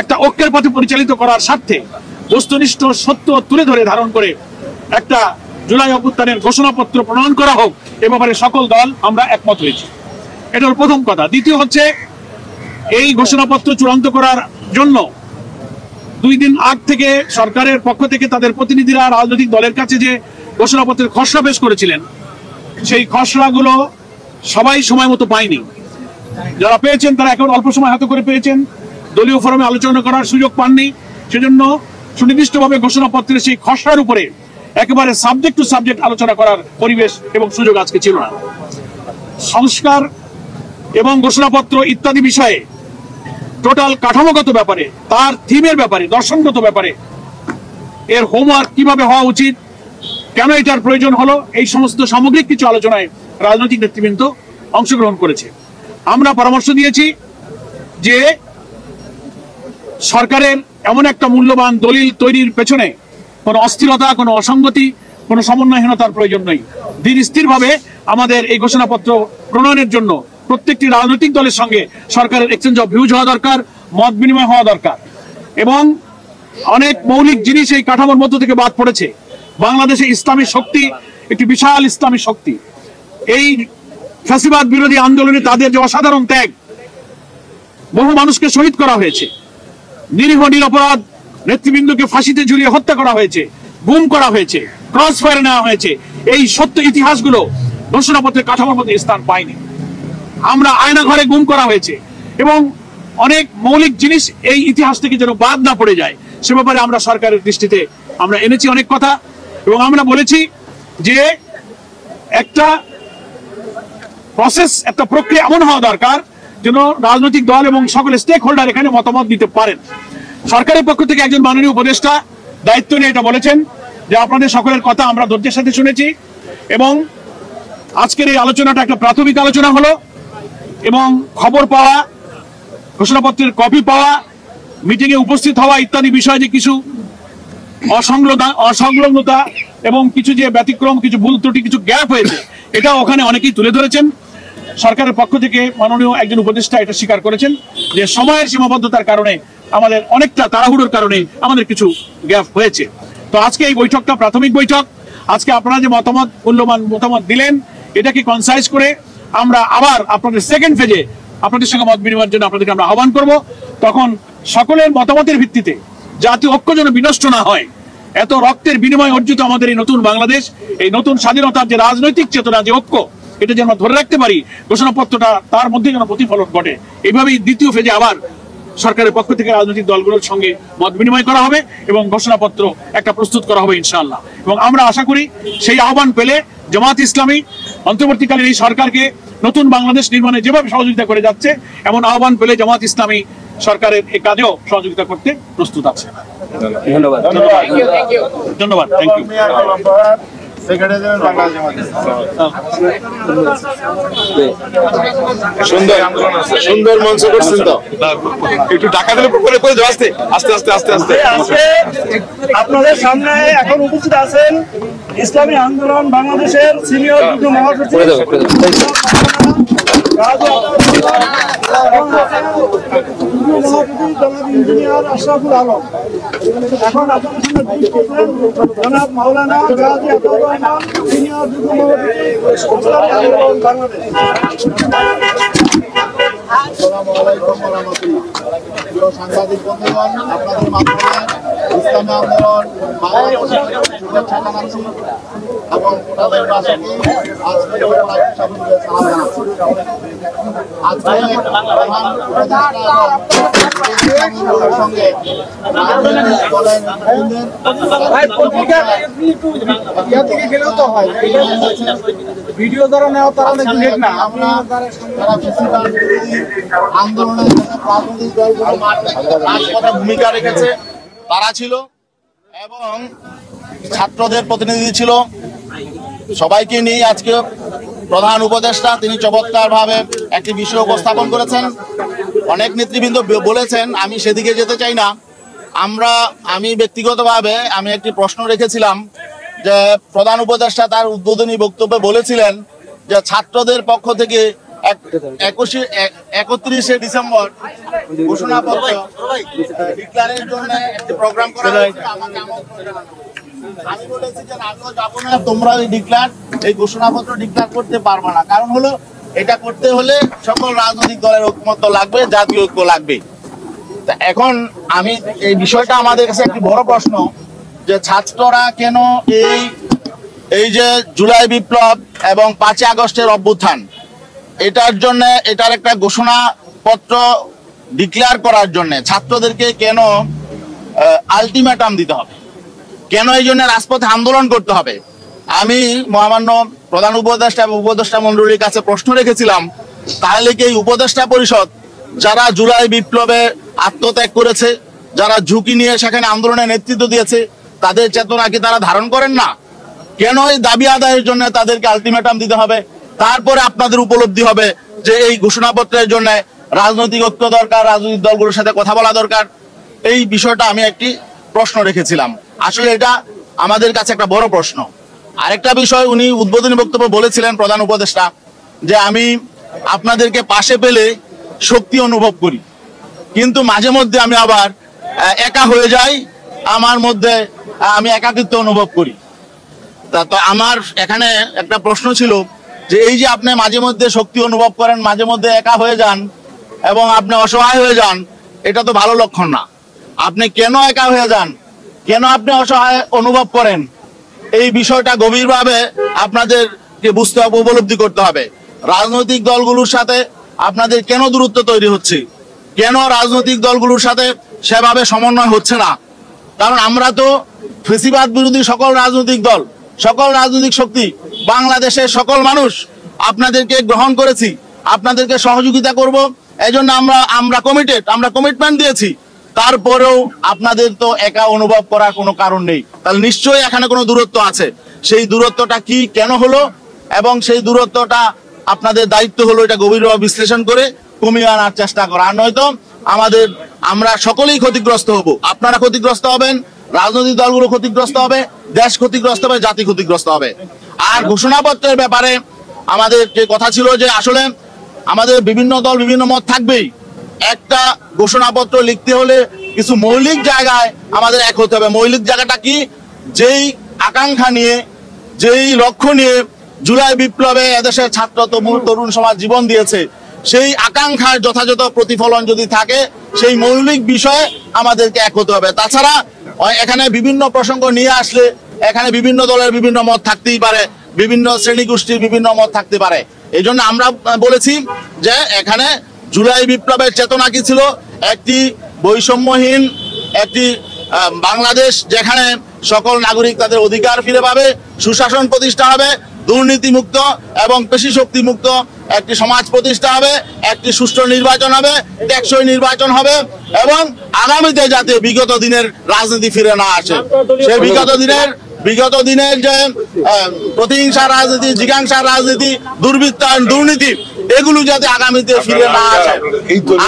একটা ঐক্যের পথে পরিচালিত করার স্বার্থে বস্তুনিষ্ঠ সত্য তুলে ধরে ধারণ করে একটা জুলাই অভ্যুত্থানের ঘোষণাপত্র প্রণয়ন করা হোক, এ ব্যাপারে সকল দল আমরা একমত হয়েছি। এটা হল প্রথম কথা। দ্বিতীয় হচ্ছে, এই ঘোষণাপত্র চূড়ান্ত করার জন্য 2 দিন আগ থেকে সরকারের পক্ষ থেকে তাদের প্রতিনিধিরা রাজনৈতিক দলের কাছে যে ঘোষণাপত্রের খসড়া পেশ করেছিলেন, সেই খসড়াগুলো সবাই সময় মতো পায়নি। যারা পেয়েছেন তারা এখন অল্প সময় হাতে করে পেয়েছেন, দলীয় ফোরামে আলোচনা করার সুযোগ পাননি। সেজন্য সুনির্দিষ্টভাবে ঘোষণাপত্রের সেই খসড়ার উপরে একেবারে সাবজেক্ট টু সাবজেক্ট আলোচনা করার পরিবেশ এবং সুযোগ আজকে ছিল না। সংস্কার এবং ঘোষণাপত্র ইত্যাদি বিষয়ে টোটাল কাঠামোগত ব্যাপারে, তার থিমের ব্যাপারে, দর্শনগত ব্যাপারে, এর হোমওয়ার্ক কিভাবে হওয়া উচিত, কেন এটার প্রয়োজন হলো, এই সমস্ত সামগ্রিক কিছু আলোচনায় রাজনৈতিক নেতৃবৃন্দ অংশগ্রহণ করেছে। আমরা পরামর্শ দিয়েছি যে সরকারের এমন একটা মূল্যবান দলিল তৈরির পেছনে কোনো অস্থিরতা, কোনো অসঙ্গতি, কোনো সমন্বয়হীনতার প্রয়োজন নেই। ধীর স্থিরভাবে আমাদের এই ঘোষণাপত্র প্রণয়নের জন্য প্রত্যেকটি রাজনৈতিক দলের সঙ্গে সরকারের এক্সচেঞ্জ অফ ভিউজ হওয়া দরকার, মত বিনিময় হওয়া দরকার। এবং অনেক মৌলিক জিনিস এই কাঠামোর মধ্য থেকে বাদ পড়েছে। বাংলাদেশে ইসলামী শক্তি একটি বিশাল ইসলামী শক্তি। এই ফ্যাসিবাদ বিরোধী আন্দোলনে তাদের যে অসাধারণ ত্যাগ, বহু মানুষকে শহীদ করা হয়েছে, নিরীহ নিরপরাধ নেতৃবৃন্দকে ফাঁসিতে ঝুলিয়ে হত্যা করা হয়েছে, গুম করা হয়েছে, ক্রস ফায়ারে নেওয়া হয়েছে। এই সত্য ইতিহাসগুলো ঘোষণাপত্রের কাঠামোর মধ্যে স্থান পায়নি। আমরা আয়না ঘরে গুম করা হয়েছে এবং অনেক মৌলিক জিনিস এই ইতিহাস থেকে যেন বাদ না পড়ে যায়, সে ব্যাপারে আমরা সরকারের দৃষ্টিতে আমরা এনেছি অনেক কথা। এবং আমরা বলেছি যে একটা প্রসেস, একটা প্রক্রিয়া এমন হওয়া দরকার যেন রাজনৈতিক দল এবং সকল স্টেক হোল্ডার এখানে মতামত দিতে পারেন। সরকারের পক্ষ থেকে একজন মাননীয় উপদেষ্টা দায়িত্ব নিয়ে এটা বলেছেন যে আপনাদের সকলের কথা আমরা ধৈর্যের সাথে শুনেছি এবং আজকের এই আলোচনাটা একটা প্রাথমিক আলোচনা হলো এবং খবর পাওয়া, ঘোষণাপত্রের কপি পাওয়া, মিটিং এ উপস্থিত হওয়া ইত্যাদি বিষয়ে যে কিছু অসংলগ্নতা এবং কিছু যে ব্যতিক্রম, কিছু ভুল ত্রুটি, কিছু গ্যাপ হয়েছে, এটা ওখানে অনেকেই তুলে ধরেছেন। সরকারের পক্ষ থেকে মাননীয় একজন উপদেষ্টা এটা স্বীকার করেছেন যে সময়ের সীমাবদ্ধতার কারণে, আমাদের অনেকটা তাড়াহুড়োর কারণে আমাদের কিছু গ্যাপ হয়েছে। তো আজকে এই বৈঠকটা প্রাথমিক বৈঠক। আজকে আপনারা যে মতামত, মূল্যবান মতামত দিলেন, এটাকে কনসাইজ করে আমরা আবার আপনাদের সেকেন্ড ফেজে আপনাদের সঙ্গে মত বিনিময়ের জন্য আপনাদেরকে আমরা আহ্বান করব। তখন সকলের মতামতের ভিত্তিতে জাতীয় ঐক্য যেন বিনষ্ট না হয়, এত রক্তের বিনিময়ে অর্জিত আমাদের এই নতুন বাংলাদেশ, এই নতুন স্বাধীনতার যে রাজনৈতিক চেতনা, যে ঐক্য, এটা যেন ধরে রাখতে পারি, ঘোষণাপত্রটা তার মধ্যে যেন প্রতিফলন ঘটে। এইভাবেই দ্বিতীয় ফেজে আবার সরকারের পক্ষ থেকে রাজনৈতিক দলগুলোর সঙ্গে মত বিনিময় করা হবে এবং ঘোষণাপত্র একটা প্রস্তুত করা হবে ইনশাআল্লাহ। এবং আমরা আশা করি সেই আহ্বান পেলে জামাত ইসলামী অন্তর্বর্তীকালীন এই সরকারকে নতুন বাংলাদেশ নির্মাণে যেভাবে সহযোগিতা করে যাচ্ছে, এমন আহ্বান পেলে জামাত ইসলামী সরকারের এই কাজেও সহযোগিতা করতে প্রস্তুত আছে। ধন্যবাদ। ধন্যবাদ। Thank you. সুন্দর মঞ্চ করছেন তো, একটু টাকা দিলে করে করে যাও, আস্তে আস্তে আস্তে আস্তে আস্তে। আপনাদের সামনে এখন উপস্থিত আছেন ইসলামী আন্দোলন বাংলাদেশের সিনিয়র যুগ্ম মহাসচিব ইঞ্জিনিয়ার আশরাফুল আলম। এখন আপনাদের সামনে পেশ করছেন জনাব মাওলানা গাজী আতাউর রহমান, সিনিয়র যুগ্ম মহাসচিব ইসলামী আন্দোলন বাংলাদেশ। আসসালামু আলাইকুম ওয়া রাহমাতুল্লাহ। প্রিয় সাংবাদিক বন্ধুগণ, আপনাদের মাধ্যমে ইসলামী আন্দোলন বাংলাদেশের শুভেচ্ছা জানাচ্ছি এবং তাদের ভাষাকে আজকে সালাম জানাচ্ছি। আজকে প্রধান উপদেষ্টার সঙ্গে ভিডিও দ্বারা নেওয়া তারা না, আমরা যারা বেশিরভাগ আন্দোলনের রাজনৈতিক দলগুলো ভূমিকা রেখেছে তারা ছিল এবং ছাত্রদের প্রতিনিধি ছিল। সবাইকে নিয়ে আজকে প্রধান উপদেষ্টা তিনি চমৎকারভাবে একটি বিষয় উপস্থাপন করেছেন। অনেক নেতৃবৃন্দ বলেছেন, আমি সেদিকে যেতে চাই না। আমি ব্যক্তিগতভাবে একটি প্রশ্ন রেখেছিলাম যে প্রধান উপদেষ্টা তার উদ্বোধনী বক্তব্যে বলেছিলেন যে ছাত্রদের পক্ষ থেকে 31শে ডিসেম্বর ঘোষণাপত্র ডিক্লারের জন্য একটি প্রোগ্রাম করা হয়েছে। আমাকে আমন্ত্রণ জানানো হয়েছে। আমি বলেছি যে আমিও যাবো না, তোমরা এই ঘোষণাপত্র ডিক্লার করতে পারবে না। কারণ হলো এটা করতে হলে সকল রাজনৈতিক দলের ঐক্যমত্য লাগবে, জাতীয় ঐক্য লাগবে। এখন আমি এই বিষয়টা আমাদের কাছে একটি বড় প্রশ্ন যে ছাত্ররা কেন এই যে জুলাই বিপ্লব এবং 5ই আগস্টের অভ্যুত্থান এটার একটা ঘোষণাপত্র ডিক্লেয়ার করার জন্য ছাত্রদেরকে কেন আলটিমেটাম দিতে হবে, কেন এই জন্য রাজপথে আন্দোলন করতে হবে? আমি মহামান্য প্রধান উপদেষ্টা এবং উপদেষ্টা মন্ডলীর কাছে প্রশ্ন রেখেছিলাম, তাহলে কি এই উপদেষ্টা পরিষদ যারা জুলাই বিপ্লবে আত্মত্যাগ করেছে, যারা ঝুঁকি নিয়ে সেখানে আন্দোলনের নেতৃত্ব দিয়েছে, তাদের চেতনা কি তারা ধারণ করেন না? কেন এই দাবি আদায়ের জন্য তাদেরকে আলটিমেটাম দিতে হবে? তারপরে আপনাদের উপলব্ধি হবে যে এই ঘোষণাপত্রের জন্য রাজনৈতিক ঐক্য দরকার, রাজনৈতিক দলগুলোর সাথে কথা বলা দরকার। এই বিষয়টা আমি একটি প্রশ্ন রেখেছিলাম। আসলে এটা আমাদের কাছে একটা বড় প্রশ্ন। আরেকটা বিষয়, উনি উদ্বোধনী বক্তব্য বলেছিলেন প্রধান উপদেষ্টা যে আমি আপনাদেরকে পাশে পেলে শক্তি অনুভব করি, কিন্তু মাঝে মধ্যে আমি আবার একা হয়ে যাই, আমার মধ্যে আমি একাকিত্ব অনুভব করি। তো আমার এখানে একটা প্রশ্ন ছিল যে এই যে আপনি মাঝে মধ্যে শক্তি অনুভব করেন, মাঝে মধ্যে একা হয়ে যান এবং আপনি অসহায় হয়ে যান, এটা তো ভালো লক্ষণ না। আপনি কেন একা হয়ে যান, কেন আপনি অসহায় অনুভব করেন, এই বিষয়টা গভীরভাবে আপনাদেরকে বুঝতে হবে, উপলব্ধি করতে হবে। রাজনৈতিক দলগুলোর সাথে আপনাদের কেন দূরত্ব তৈরি হচ্ছে, কেন রাজনৈতিক দলগুলোর সাথে সেভাবে সমন্বয় হচ্ছে না? কারণ আমরা তো ফেসিবাদ বিরোধী সকল রাজনৈতিক দল, সকল রাজনৈতিক শক্তি, বাংলাদেশের সকল মানুষ আপনাদেরকে গ্রহণ করেছি, আপনাদেরকে সহযোগিতা করব, এজন্য আমরা কমিটমেন্ট দিয়েছি। তারপরেও আপনাদের তো একা অনুভব করার কোনো কারণ নেই। তাহলে নিশ্চয়ই এখানে কোনো দূরত্ব আছে। সেই দূরত্বটা কি, কেন হলো, এবং সেই দূরত্বটা আপনাদের দায়িত্ব হলো এটা গভীরভাবে বিশ্লেষণ করে কমিয়ে আনার চেষ্টা করা। আর নয়তো আমরা সকলেই ক্ষতিগ্রস্ত হব। আপনারা ক্ষতিগ্রস্ত হবেন, রাজনৈতিক দলগুলো ক্ষতিগ্রস্ত হবে, দেশ ক্ষতিগ্রস্ত হবে, জাতি ক্ষতিগ্রস্ত হবে। আর ঘোষণাপত্রের ব্যাপারে আমাদের যে কথা ছিল যে আসলে আমাদের বিভিন্ন দল বিভিন্ন মত থাকবেই। একটা ঘোষণাপত্র লিখতে হলে কিছু মৌলিক জায়গায় আমাদের এক হতে হবে। মৌলিক জায়গাটা কি? যেই আকাঙ্ক্ষা নিয়ে, যেই লক্ষ্য নিয়ে জুলাই বিপ্লবে এদেশের ছাত্র তরুণ সমাজ জীবন দিয়েছে, সেই আকাঙ্ক্ষার যথাযথ প্রতিফলন যদি থাকে, সেই মৌলিক বিষয়ে আমাদেরকে এক হতে হবে। তাছাড়া এখানে বিভিন্ন প্রসঙ্গ নিয়ে আসলে এখানে বিভিন্ন দলের বিভিন্ন মত থাকতেই পারে, বিভিন্ন শ্রেণী গোষ্ঠীর বিভিন্ন মত থাকতে পারে। এই জন্য আমরা বলেছি যে এখানে জুলাই বিপ্লবের চেতনা কি ছিল? একটি বৈষম্যহীন একটি বাংলাদেশ, যেখানে সকল নাগরিক তাদের অধিকার ফিরে পাবে, সুশাসন প্রতিষ্ঠা হবে, দুর্নীতিমুক্ত এবং পেশি শক্তি মুক্ত একটি সমাজ প্রতিষ্ঠা হবে, একটি সুষ্ঠু নির্বাচন হবে, টেকসই নির্বাচন হবে, এবং আগামীতে যাতে বিগত দিনের রাজনীতি ফিরে না আসে। সেই বিগত দিনের যে প্রতিহিংসা রাজনীতি, জিজ্ঞাসা রাজনীতি, দুর্বৃত্তায়ন, দুর্নীতি, এগুলো যাতে আগামীতে ফিরে না আসে।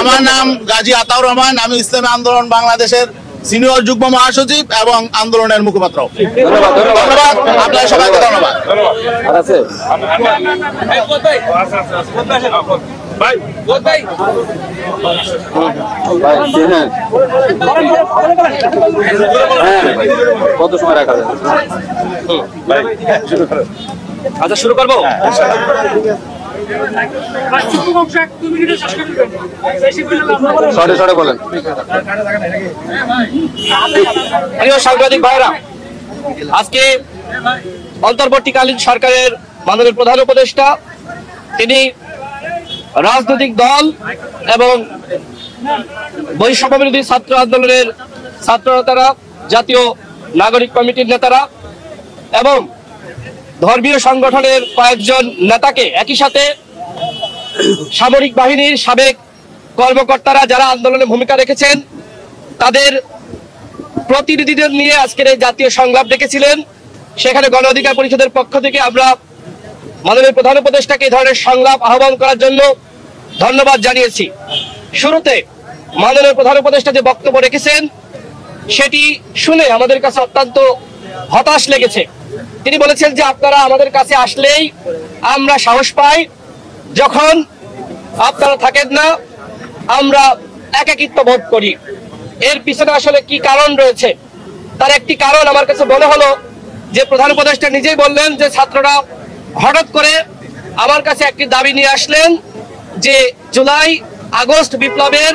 আমার নাম গাজী আতাউর রহমান, আমি ইসলামী আন্দোলন বাংলাদেশের সিনিয়র যুগ্ম মহাসচিব এবং আন্দোলনের মুখপাত্র। ধন্যবাদ আপনাদের সবাইকে। ধন্যবাদ। কত সময় রাখা যায়? আচ্ছা, শুরু করবো। বলেন। প্রিয় সাংবাদিক ভাইরা, আজকে অন্তর্বর্তীকালীন সরকারের মাননীয় প্রধান উপদেষ্টা তিনি রাজনৈতিক দল এবং বৈষম্য বিরোধী ছাত্র আন্দোলনের ছাত্র নেতারা, জাতীয় নাগরিক কমিটির নেতারা এবং ধর্মীয় সংগঠনের কয়েকজন নেতাকে, একই সাথে সামরিক বাহিনীর সাবেক কর্মকর্তারা যারা আন্দোলনে ভূমিকা রেখেছেন, তাদের প্রতিনিধিদের নিয়ে আজকের এই জাতীয় সংলাপ ডেকেছিলেন। সেখানে গণ অধিকার পরিষদের পক্ষ থেকে আমরা মাননীয় প্রধান উপদেষ্টাকে এই ধরনের সংলাপ আহ্বান করার জন্য ধন্যবাদ জানিয়েছি। শুরুতে মাননীয় প্রধান উপদেষ্টা যে বক্তব্য রেখেছেন সেটি শুনে আমাদের কাছে অত্যন্ত হতাশ লেগেছে। তিনি বলেছেন যে আপনারা আমাদের কাছে আসলেই আমরা সাহস পাই, যখন আপনারা থাকেন না আমরা একাকিত্ব বোধ করি। এর পিছনে আসলে কি কারণ রয়েছে? তার একটি কারণ আমার কাছে মনে হলো যে প্রধান উপদেষ্টা নিজেই বললেন যে ছাত্ররা হঠাৎ করে আমার কাছে একটি দাবি নিয়ে আসলেন যে জুলাই আগস্ট বিপ্লবের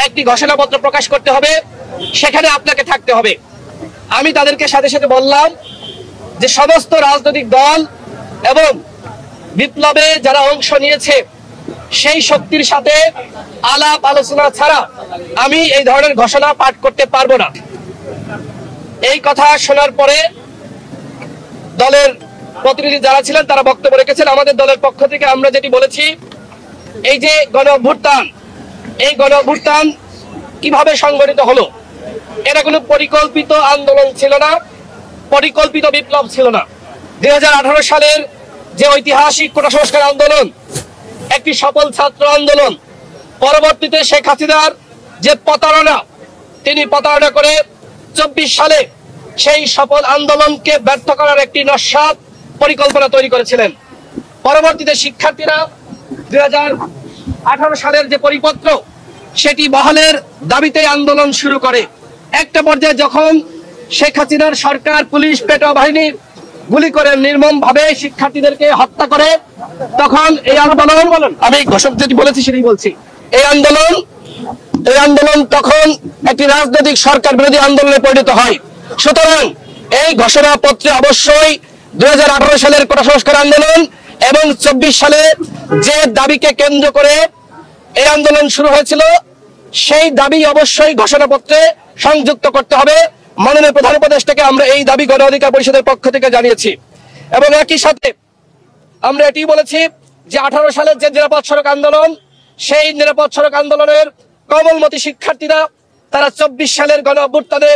একটি ঘোষণাপত্র প্রকাশ করতে হবে, সেখানে আপনাকে থাকতে হবে। আমি তাদেরকে সাথে সাথে বললাম যে সমস্ত রাজনৈতিক দল এবং বিপ্লবে যারা অংশ নিয়েছে সেই শক্তির সাথে আলাপ আলোচনা ছাড়া আমি এই ধরনের ঘোষণা পাঠ করতে পারবো না। এই কথা শোনার পরে দলের প্রতিনিধি যারা ছিলেন তারা বক্তব্য রেখেছেন। আমাদের দলের পক্ষ থেকে আমরা যেটি বলেছি, এই যে গণ অভ্যুত্থান, এই গণ অভ্যুত্থান কিভাবে সংগঠিত হলো? এটা কোনো পরিকল্পিত আন্দোলন ছিল না, পরিকল্পিত বিপ্লব ছিল না। 2018 সালের যে ঐতিহাসিক কোটা সংস্কার আন্দোলন একটি সফল ছাত্র আন্দোলন, পরবর্তীতে শেখ হাসিনার যে প্রতারণা, তিনি প্রতারণা করে 24 সালে সেই সফল আন্দোলনকে ব্যর্থ করার একটি নস্যাৎ পরিকল্পনা তৈরি করেছিলেন। পরবর্তীতে শিক্ষার্থীরা 2018 সালের যে পরিপত্র সেটি বহালের দাবিতে আন্দোলন শুরু করে। একটা পর্যায়ে যখন শেখ হাসিনার সরকার পুলিশ পেটোয়া বাহিনী গুলি করে নির্মম ভাবে শিক্ষার্থীদেরকে হত্যা করে, তখন এই আন্দোলন, আমি ঘোষক যেটি বলেছি সেটাই বলছি, এই আন্দোলন তখন একটি রাজনৈতিক সরকার বিরোধী আন্দোলনে পরিণত হয়। সুতরাং এই ঘোষণাপত্রে অবশ্যই 2018 সালের কোটা সংস্কার আন্দোলন এবং 24 সালে যে দাবিকে কেন্দ্র করে এই আন্দোলন শুরু হয়েছিল সেই দাবি অবশ্যই ঘোষণাপত্রে সংযুক্ত করতে হবে। মাননীয় প্রধান উপদেষ্টাকে আমরা এই দাবি গণ অধিকার পরিষদের পক্ষ থেকে জানিয়েছি এবং একই সাথে আমরা এটি বলেছি যে 18 সালের যে নিরাপদ সড়ক আন্দোলন, সেই নিরাপদ সড়ক আন্দোলনের কমলমতি শিক্ষার্থীরা তারা 24 সালের গণ অভ্যুত্থানে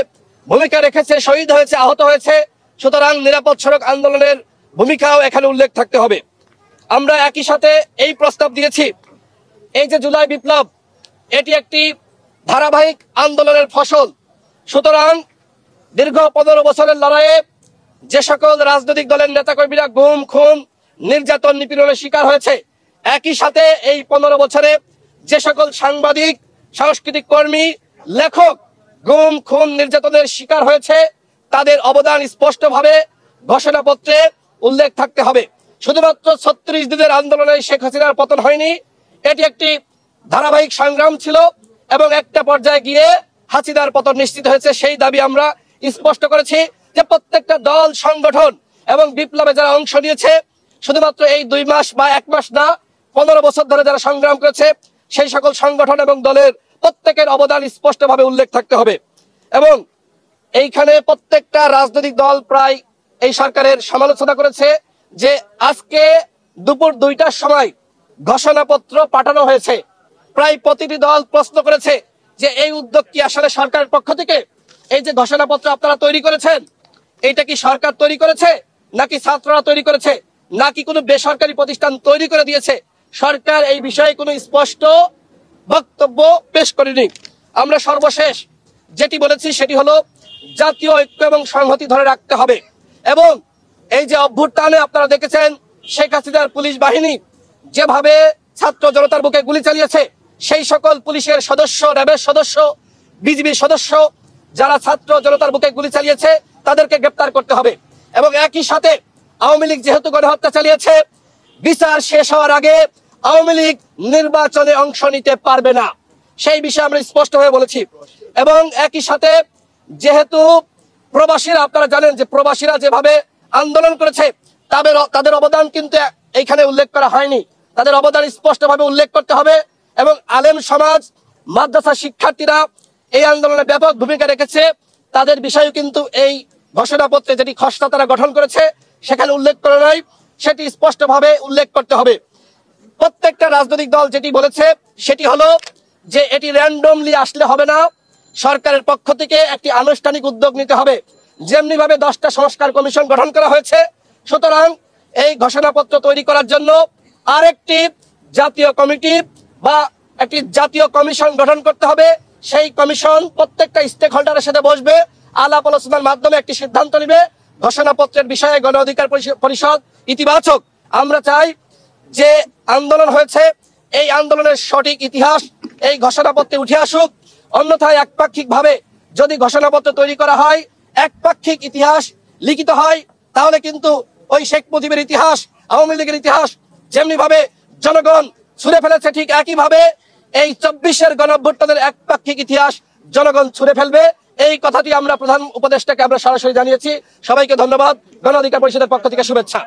ভূমিকা রেখেছে, শহীদ হয়েছে, আহত হয়েছে। সুতরাং নিরাপদ সড়ক আন্দোলনের ভূমিকাও এখানে উল্লেখ থাকতে হবে। আমরা একই সাথে এই প্রস্তাব দিয়েছি, এই যে জুলাই বিপ্লব এটি একটি ধারাবাহিক আন্দোলনের ফসল। সুতরাং দীর্ঘ 15 বছরের লড়াইয়ে যে সকল রাজনৈতিক দলের নেতাকর্মীরা গুম, খুন, নির্যাতন, নিপীড়নের শিকার হয়েছে, একই সাথে এই 15 বছরে যে সকল সাংবাদিক, সাংস্কৃতিক কর্মী, লেখক গুম, খুন, নির্যাতনের শিকার হয়েছে, তাদের অবদান স্পষ্টভাবে ঘোষণাপত্রে উল্লেখ থাকতে হবে। শুধুমাত্র 36 দিনের আন্দোলনে শেখ হাসিনার পতন হয়নি, এটি একটি ধারাবাহিক সংগ্রাম ছিল এবং একটা পর্যায়ে গিয়ে হাসিনার পতন নিশ্চিত হয়েছে। সেই দাবি আমরা স্পষ্ট করেছি যে প্রত্যেকটা দল, সংগঠন এবং বিপ্লবে যারা অংশ নিয়েছে, শুধুমাত্র এই 2 মাস বা 1 মাস না, 15 বছর ধরে যারা সংগ্রাম করেছে, সেই সকল সংগঠন এবং দলের প্রত্যেকের অবদান স্পষ্টভাবে উল্লেখ থাকতে হবে। এবং এইখানে প্রত্যেকটা রাজনৈতিক দল প্রায় এই সরকারের সমালোচনা করেছে যে আজকে দুপুর 2টার সময় ঘোষণাপত্র পাঠানো হয়েছে। প্রায় প্রতিটি দল প্রশ্ন করেছে যে এই উদ্যোগ কি আসলে সরকারের পক্ষ থেকে? এই যে ঘোষণাপত্র আপনারা তৈরি করেছেন, এইটা কি সরকার তৈরি করেছে নাকি ছাত্ররা তৈরি করেছে নাকি কোনো বেসরকারি প্রতিষ্ঠান তৈরি করে দিয়েছে? সরকার এই বিষয়ে কোনো স্পষ্ট বক্তব্য পেশ করেনি। আমরা সর্বশেষ যেটি বলেছি সেটি হলো জাতীয় ঐক্য এবং সংহতি ধরে রাখতে হবে। এবং এই যে অভ্যুত্থানে আপনারা দেখেছেন শেখ হাসিনার পুলিশ বাহিনী যেভাবে ছাত্র জনতার বুকে গুলি চালিয়েছে, সেই সকল পুলিশের সদস্য, র্যাবের সদস্য, বিজিবির সদস্য যারা ছাত্র জনতার বুকে গুলি চালিয়েছে তাদেরকে গ্রেপ্তার করতে হবে। এবং একই সাথে আওয়ামী লীগ যেহেতু গণহত্যা চালিয়েছে, বিচার শেষ হওয়ার আগে আওয়ামী লীগ নির্বাচনে অংশ নিতে পারবে না, সেই বিষয়ে আমরা স্পষ্টভাবে বলেছি। এবং একই সাথে যেহেতু প্রবাসীরা, আপনারা জানেন যে প্রবাসীরা যেভাবে আন্দোলন করেছে তাদের অবদান কিন্তু এইখানে উল্লেখ করা হয়নি, তাদের অবদান স্পষ্টভাবে উল্লেখ করতে হবে। এবং আলেম সমাজ, মাদ্রাসা শিক্ষার্থীরা এই আন্দোলনে ব্যাপক ভূমিকা রেখেছে, তাদের বিষয়ে কিন্তু এই ঘোষণাপত্রে যেটি খসড়া তারা গঠন করেছে সেখানে উল্লেখ করা নাই, সেটি স্পষ্টভাবে উল্লেখ করতে হবে। প্রত্যেকটা রাজনৈতিক দল যেটি বলেছে সেটি হলো যে এটি র্যান্ডমলি আসলে হবে না, সরকারের পক্ষ থেকে একটি আনুষ্ঠানিক উদ্যোগ নিতে হবে। যেমনি ভাবে 10টা সংস্কার কমিশন গঠন করা হয়েছে, সুতরাং এই ঘোষণাপত্র তৈরি করার জন্য আরেকটি জাতীয় কমিটি বা একটি জাতীয় কমিশন গঠন করতে হবে। সেই কমিশন প্রত্যেকটা স্টেক হোল্ডারের সাথে বসবে, আলাপ আলোচনার মাধ্যমে একটি সিদ্ধান্ত নেবে, ঘোষণাপত্রের বিষয়ে গণ অধিকার পরিষদ ইতিবাচক। আমরা চাই যে আন্দোলন হয়েছে এই আন্দোলনের সঠিক ইতিহাস এই ঘোষণাপত্রে উঠে আসুক। অন্যথায় একপাক্ষিক ভাবে যদি ঘোষণাপত্র তৈরি করা হয়, একপাক্ষিক ইতিহাস লিখিত হয়, তাহলে কিন্তু ওই শেখ মুজিবের ইতিহাস, আওয়ামী লীগের ইতিহাস যেমনি ভাবে জনগণ ছুঁড়ে ফেলেছে, ঠিক একই ভাবে এই 24-এর গণঅভ্যুত্থানের একপাক্ষিক ইতিহাস জনগণ ছুঁড়ে ফেলবে। এই কথাটি আমরা প্রধান উপদেষ্টাকে আমরা সরাসরি জানিয়েছি। সবাইকে ধন্যবাদ। গণ অধিকার পরিষদের পক্ষ থেকে শুভেচ্ছা।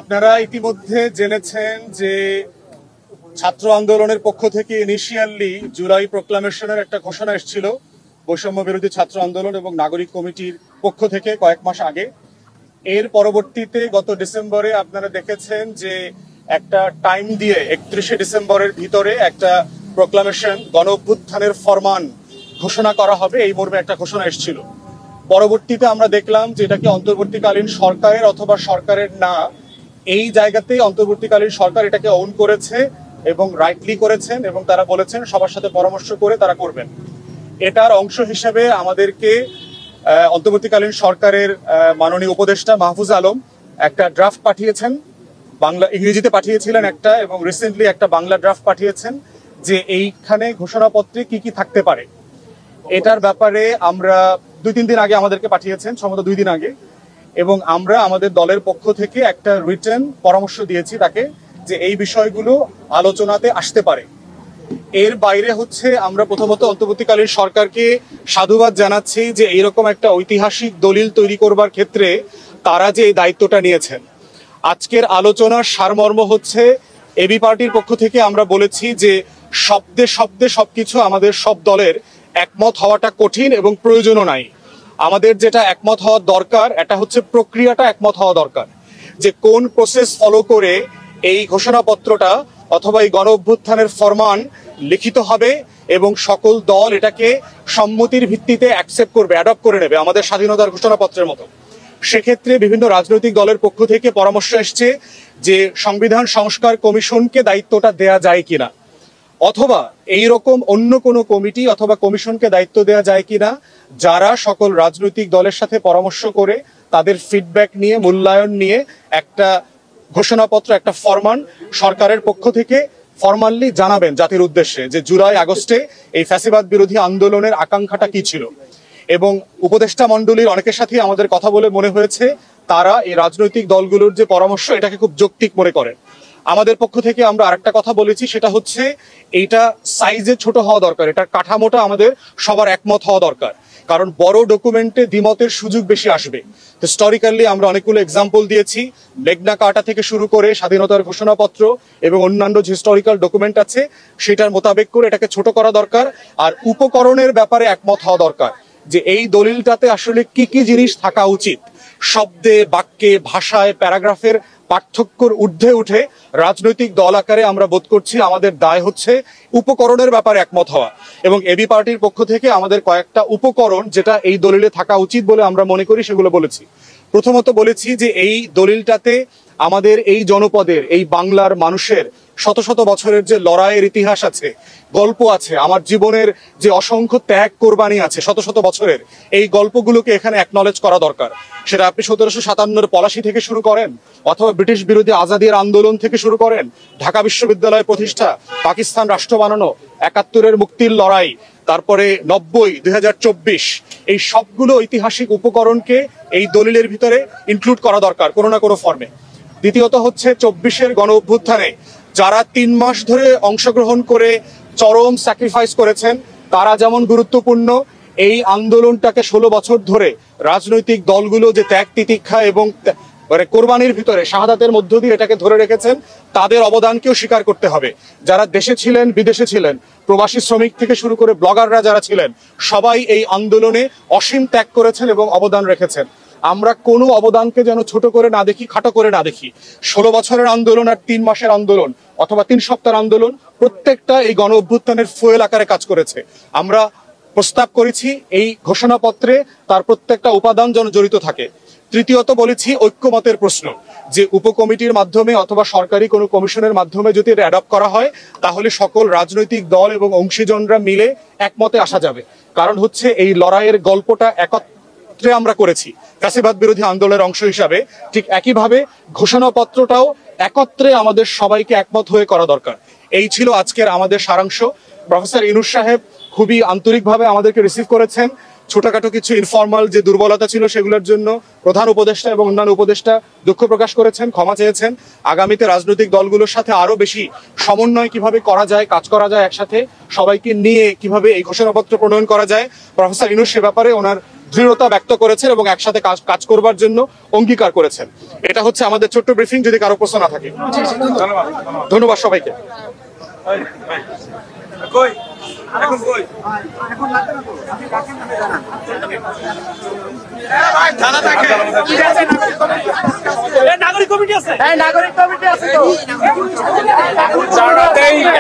আপনারা ইতিমধ্যে জেনেছেন যে ছাত্র আন্দোলনের পক্ষ থেকে ইনিশিয়ালি জুলাই প্রোক্লামেশনের একটা ঘোষণা এসেছিল বৈষম্য বিরোধী ছাত্র আন্দোলন এবং নাগরিক কমিটির পক্ষ থেকে কয়েক মাস আগে। এর পরবর্তীতে গত ডিসেম্বরে আপনারা দেখেছেন যে একটা টাইম দিয়ে 31শে ডিসেম্বরের ভিতরে একটা প্রোক্লামেশন গণ অভ্যুত্থানের ফরমান ঘোষণা করা হবে, এই মর্মে একটা ঘোষণা এসেছিল। পরবর্তীতে আমরা দেখলাম যে এটা কি অন্তর্বর্তীকালীন সরকারের অথবা সরকারের না, এই জায়গাতেই অন্তর্বর্তীকালীন সরকার এটাকে অন করেছে এবং রাইটলি করেছেন এবং তারা বলেছেন সবার সাথে পরামর্শ করে তারা করবেন। এটার অংশ হিসেবে আমাদেরকে অন্তর্বর্তীকালীন সরকারের মাননীয় উপদেষ্টা মাহফুজ আলম একটা ড্রাফট পাঠিয়েছেন, বাংলা ইংরেজিতে পাঠিয়েছিলেন একটা, এবং রিসেন্টলি একটা বাংলা ড্রাফট পাঠিয়েছেন যে এইখানে ঘোষণাপত্রে কি কি থাকতে পারে। এটার ব্যাপারে আমরা 2-3 দিন আগে আমাদেরকে পাঠিয়েছেন, সম্ভবত 2 দিন আগে, এবং আমরা আমাদের দলের পক্ষ থেকে একটা রিটেন পরামর্শ দিয়েছি তাকে যে এই বিষয়গুলো আলোচনাতে আসতে পারে। এর বাইরে হচ্ছে আমরা প্রথমত অন্তর্বর্তীকালীন সরকারকে সাধুবাদ জানাচ্ছি যে এইরকম একটা ঐতিহাসিক দলিল তৈরি করবার ক্ষেত্রে তারা যে এই দায়িত্বটা নিয়েছেন। আজকের আলোচনার সারমর্ম হচ্ছে এবি পার্টির পক্ষ থেকে আমরা বলেছি যে শব্দে শব্দে সবকিছু আমাদের সব দলের একমত হওয়াটা কঠিন এবং প্রয়োজনও নাই। আমাদের যেটা একমত হওয়া দরকার এটা হচ্ছে প্রক্রিয়াটা একমত হওয়া দরকার, যে কোন প্রসেস ফলো করে এই ঘোষণাপত্রটা অথবা এই গণ অভ্যুত্থানের ফরমান লিখিত হবে এবং সকল দল এটাকে সম্মতির ভিত্তিতে অ্যাকসেপ্ট করবে, অ্যাডপ্ট করে নেবে আমাদের স্বাধীনতার ঘোষণাপত্রের মতো। সেক্ষেত্রে বিভিন্ন রাজনৈতিক দলের পক্ষ থেকে পরামর্শ এসছে যে সংবিধান সংস্কার কমিশনকে দায়িত্বটা দেয়া যায় কিনা, অথবা এইরকম অন্য কোনো কমিটি অথবা কমিশনকে দায়িত্ব দেওয়া যায় কিনা যারা সকল রাজনৈতিক দলের সাথে পরামর্শ করে তাদের ফিডব্যাক নিয়ে মূল্যায়ন নিয়ে একটা ঘোষণাপত্র, একটা ফরমান সরকারের পক্ষ থেকে ফরমালি জানাবেন জাতির উদ্দেশ্যে যে জুলাই আগস্টে এই ফ্যাসিবাদ বিরোধী আন্দোলনের আকাঙ্ক্ষাটা কি ছিল। এবং উপদেষ্টা মণ্ডলীর অনেকের সাথে আমাদের কথা বলে মনে হয়েছে তারা এই রাজনৈতিক দলগুলোর যে পরামর্শ এটাকে খুব যৌক্তিক মনে করেন। আমাদের পক্ষ থেকে আমরা আরেকটা কথা বলেছি, সেটা হচ্ছে এইটা সাইজে ছোট হওয়া দরকার, এটার কাঠামোটা আমাদের সবার একমত হওয়া দরকার, কারণ বড় ডকুমেন্টে দ্বিমতের সুযোগ বেশি আসবে। হিস্টোরিক্যালি আমরা অনেকগুলো এক্সাম্পল দিয়েছি, মেঘনা কার্টা থেকে শুরু করে স্বাধীনতার ঘোষণাপত্র এবং অন্যান্য যে হিস্টোরিক্যাল ডকুমেন্ট আছে সেটার মোতাবেক করে এটাকে ছোট করা দরকার। আর উপকরণের ব্যাপারে একমত হওয়া দরকার যে এই দলিলটাতে আসলে কি কি জিনিস থাকা উচিত। শব্দে, বাক্যে, ভাষায়, প্যারাগ্রাফের পার্থক্যর ঊর্ধ্বে উঠে রাজনৈতিক দল আকারে আমরা বোধ করছি আমাদের দায় হচ্ছে উপকরণের ব্যাপারে একমত হওয়া। এবং এবি পার্টির পক্ষ থেকে আমাদের কয়েকটা উপকরণ যেটা এই দলিলে থাকা উচিত বলে আমরা মনে করি সেগুলো বলেছি। প্রথমত বলেছি যে এই দলিলটাতে আমাদের এই জনপদের, এই বাংলার মানুষের শত শত বছরের যে লড়াইয়ের ইতিহাস আছে, গল্প আছে, আমার জীবনের যে অসংখ্য ত্যাগ কোরবানি আছে শত শত বছরের, এই গল্পগুলোকে এখানে অ্যাকনলেজ করা দরকার। সেটা আপনি 1757-এর পলাশি থেকে শুরু করেন, অথবা ব্রিটিশ বিরোধী আজাদির আন্দোলন থেকে শুরু করেন, ঢাকা বিশ্ববিদ্যালয় প্রতিষ্ঠা, পাকিস্তান রাষ্ট্র বানানো, 71-এর মুক্তির লড়াই, তারপরে 90, 2024, এই সবগুলো ঐতিহাসিক উপকরণকে এই দলিলের ভিতরে ইনক্লুড করা দরকার কোনো না কোনো ফর্মে। দ্বিতীয়ত হচ্ছে 24-এর গণ অভ্যুত্থানে যারা 3 মাস ধরে অংশগ্রহণ করে চরম স্যাক্রিফাইস করেছেন তারা যেমন গুরুত্বপূর্ণ, এই আন্দোলনটাকে 16 বছর ধরে রাজনৈতিক দলগুলো যে ত্যাগ তিতিক্ষা এবং কোরবানির ভিতরে শাহাদাতের মধ্য দিয়ে এটাকে ধরে রেখেছেন তাদের অবদানকেও স্বীকার করতে হবে। যারা দেশে ছিলেন, বিদেশে ছিলেন, প্রবাসী শ্রমিক থেকে শুরু করে ব্লগাররা যারা ছিলেন, সবাই এই আন্দোলনে অসীম ত্যাগ করেছেন এবং অবদান রেখেছেন। আমরা কোনো অবদানকে যেন ছোট করে না দেখি, খাটো করে না দেখি। 16 বছরের আন্দোলন আর 3 মাসের আন্দোলন অথবা 3 সপ্তাহের আন্দোলন প্রত্যেকটা এই গণ অভ্যুত্থানের ফুয়েল আকারে কাজ করেছে। আমরা প্রস্তাব করেছি এই ঘোষণাপত্রে তার প্রত্যেকটা উপাদান যেন জড়িত থাকে। তৃতীয়ত বলেছি ঐক্যমতের প্রশ্ন, যে উপকমিটির মাধ্যমে অথবা সরকারি কোনো কমিশনের মাধ্যমে যদি এটা অ্যাডপ্ট করা হয় তাহলে সকল রাজনৈতিক দল এবং অংশীজনরা মিলে একমতে আসা যাবে। কারণ হচ্ছে এই লড়াইয়ের গল্পটা একত্রে আমরা করেছি ফ্যাসিবাদ বিরোধী আন্দোলনের অংশ হিসাবে, ঠিক একইভাবে ঘোষণাপত্রটাও একত্রে আমাদের সবাইকে একমত হয়ে করা দরকার। এই ছিল আজকের আমাদের সারাংশ। প্রফেসর ইউনূস সাহেব খুবই আন্তরিকভাবে আমাদেরকে রিসিভ করেছেন। ছোটখাটো কিছু ইনফর্মাল যে দুর্বলতা ছিল সেগুলোর জন্য প্রধান উপদেষ্টা এবং অন্যান্য উপদেষ্টা দুঃখ প্রকাশ করেছেন, ক্ষমা চেয়েছেন। আগামীতে রাজনৈতিক দলগুলোর সাথে আরো বেশি সমন্বয় কিভাবে করা যায়, কাজ করা যায়, একসাথে সবাইকে নিয়ে কিভাবে এই ঘোষণাপত্র প্রণয়ন করা যায়, প্রফেসর ইউনূস সে ব্যাপারে ওনার দৃঢ়তা ব্যক্ত করেছেন এবং একসাথে কাজ করবার জন্য অঙ্গীকার করেছেন। এটা হচ্ছে আমাদের ছোট্ট ব্রিফিং। যদি কারো প্রশ্ন না থাকে, ধন্যবাদ সবাইকে। নাগরিক কমিটি আছে,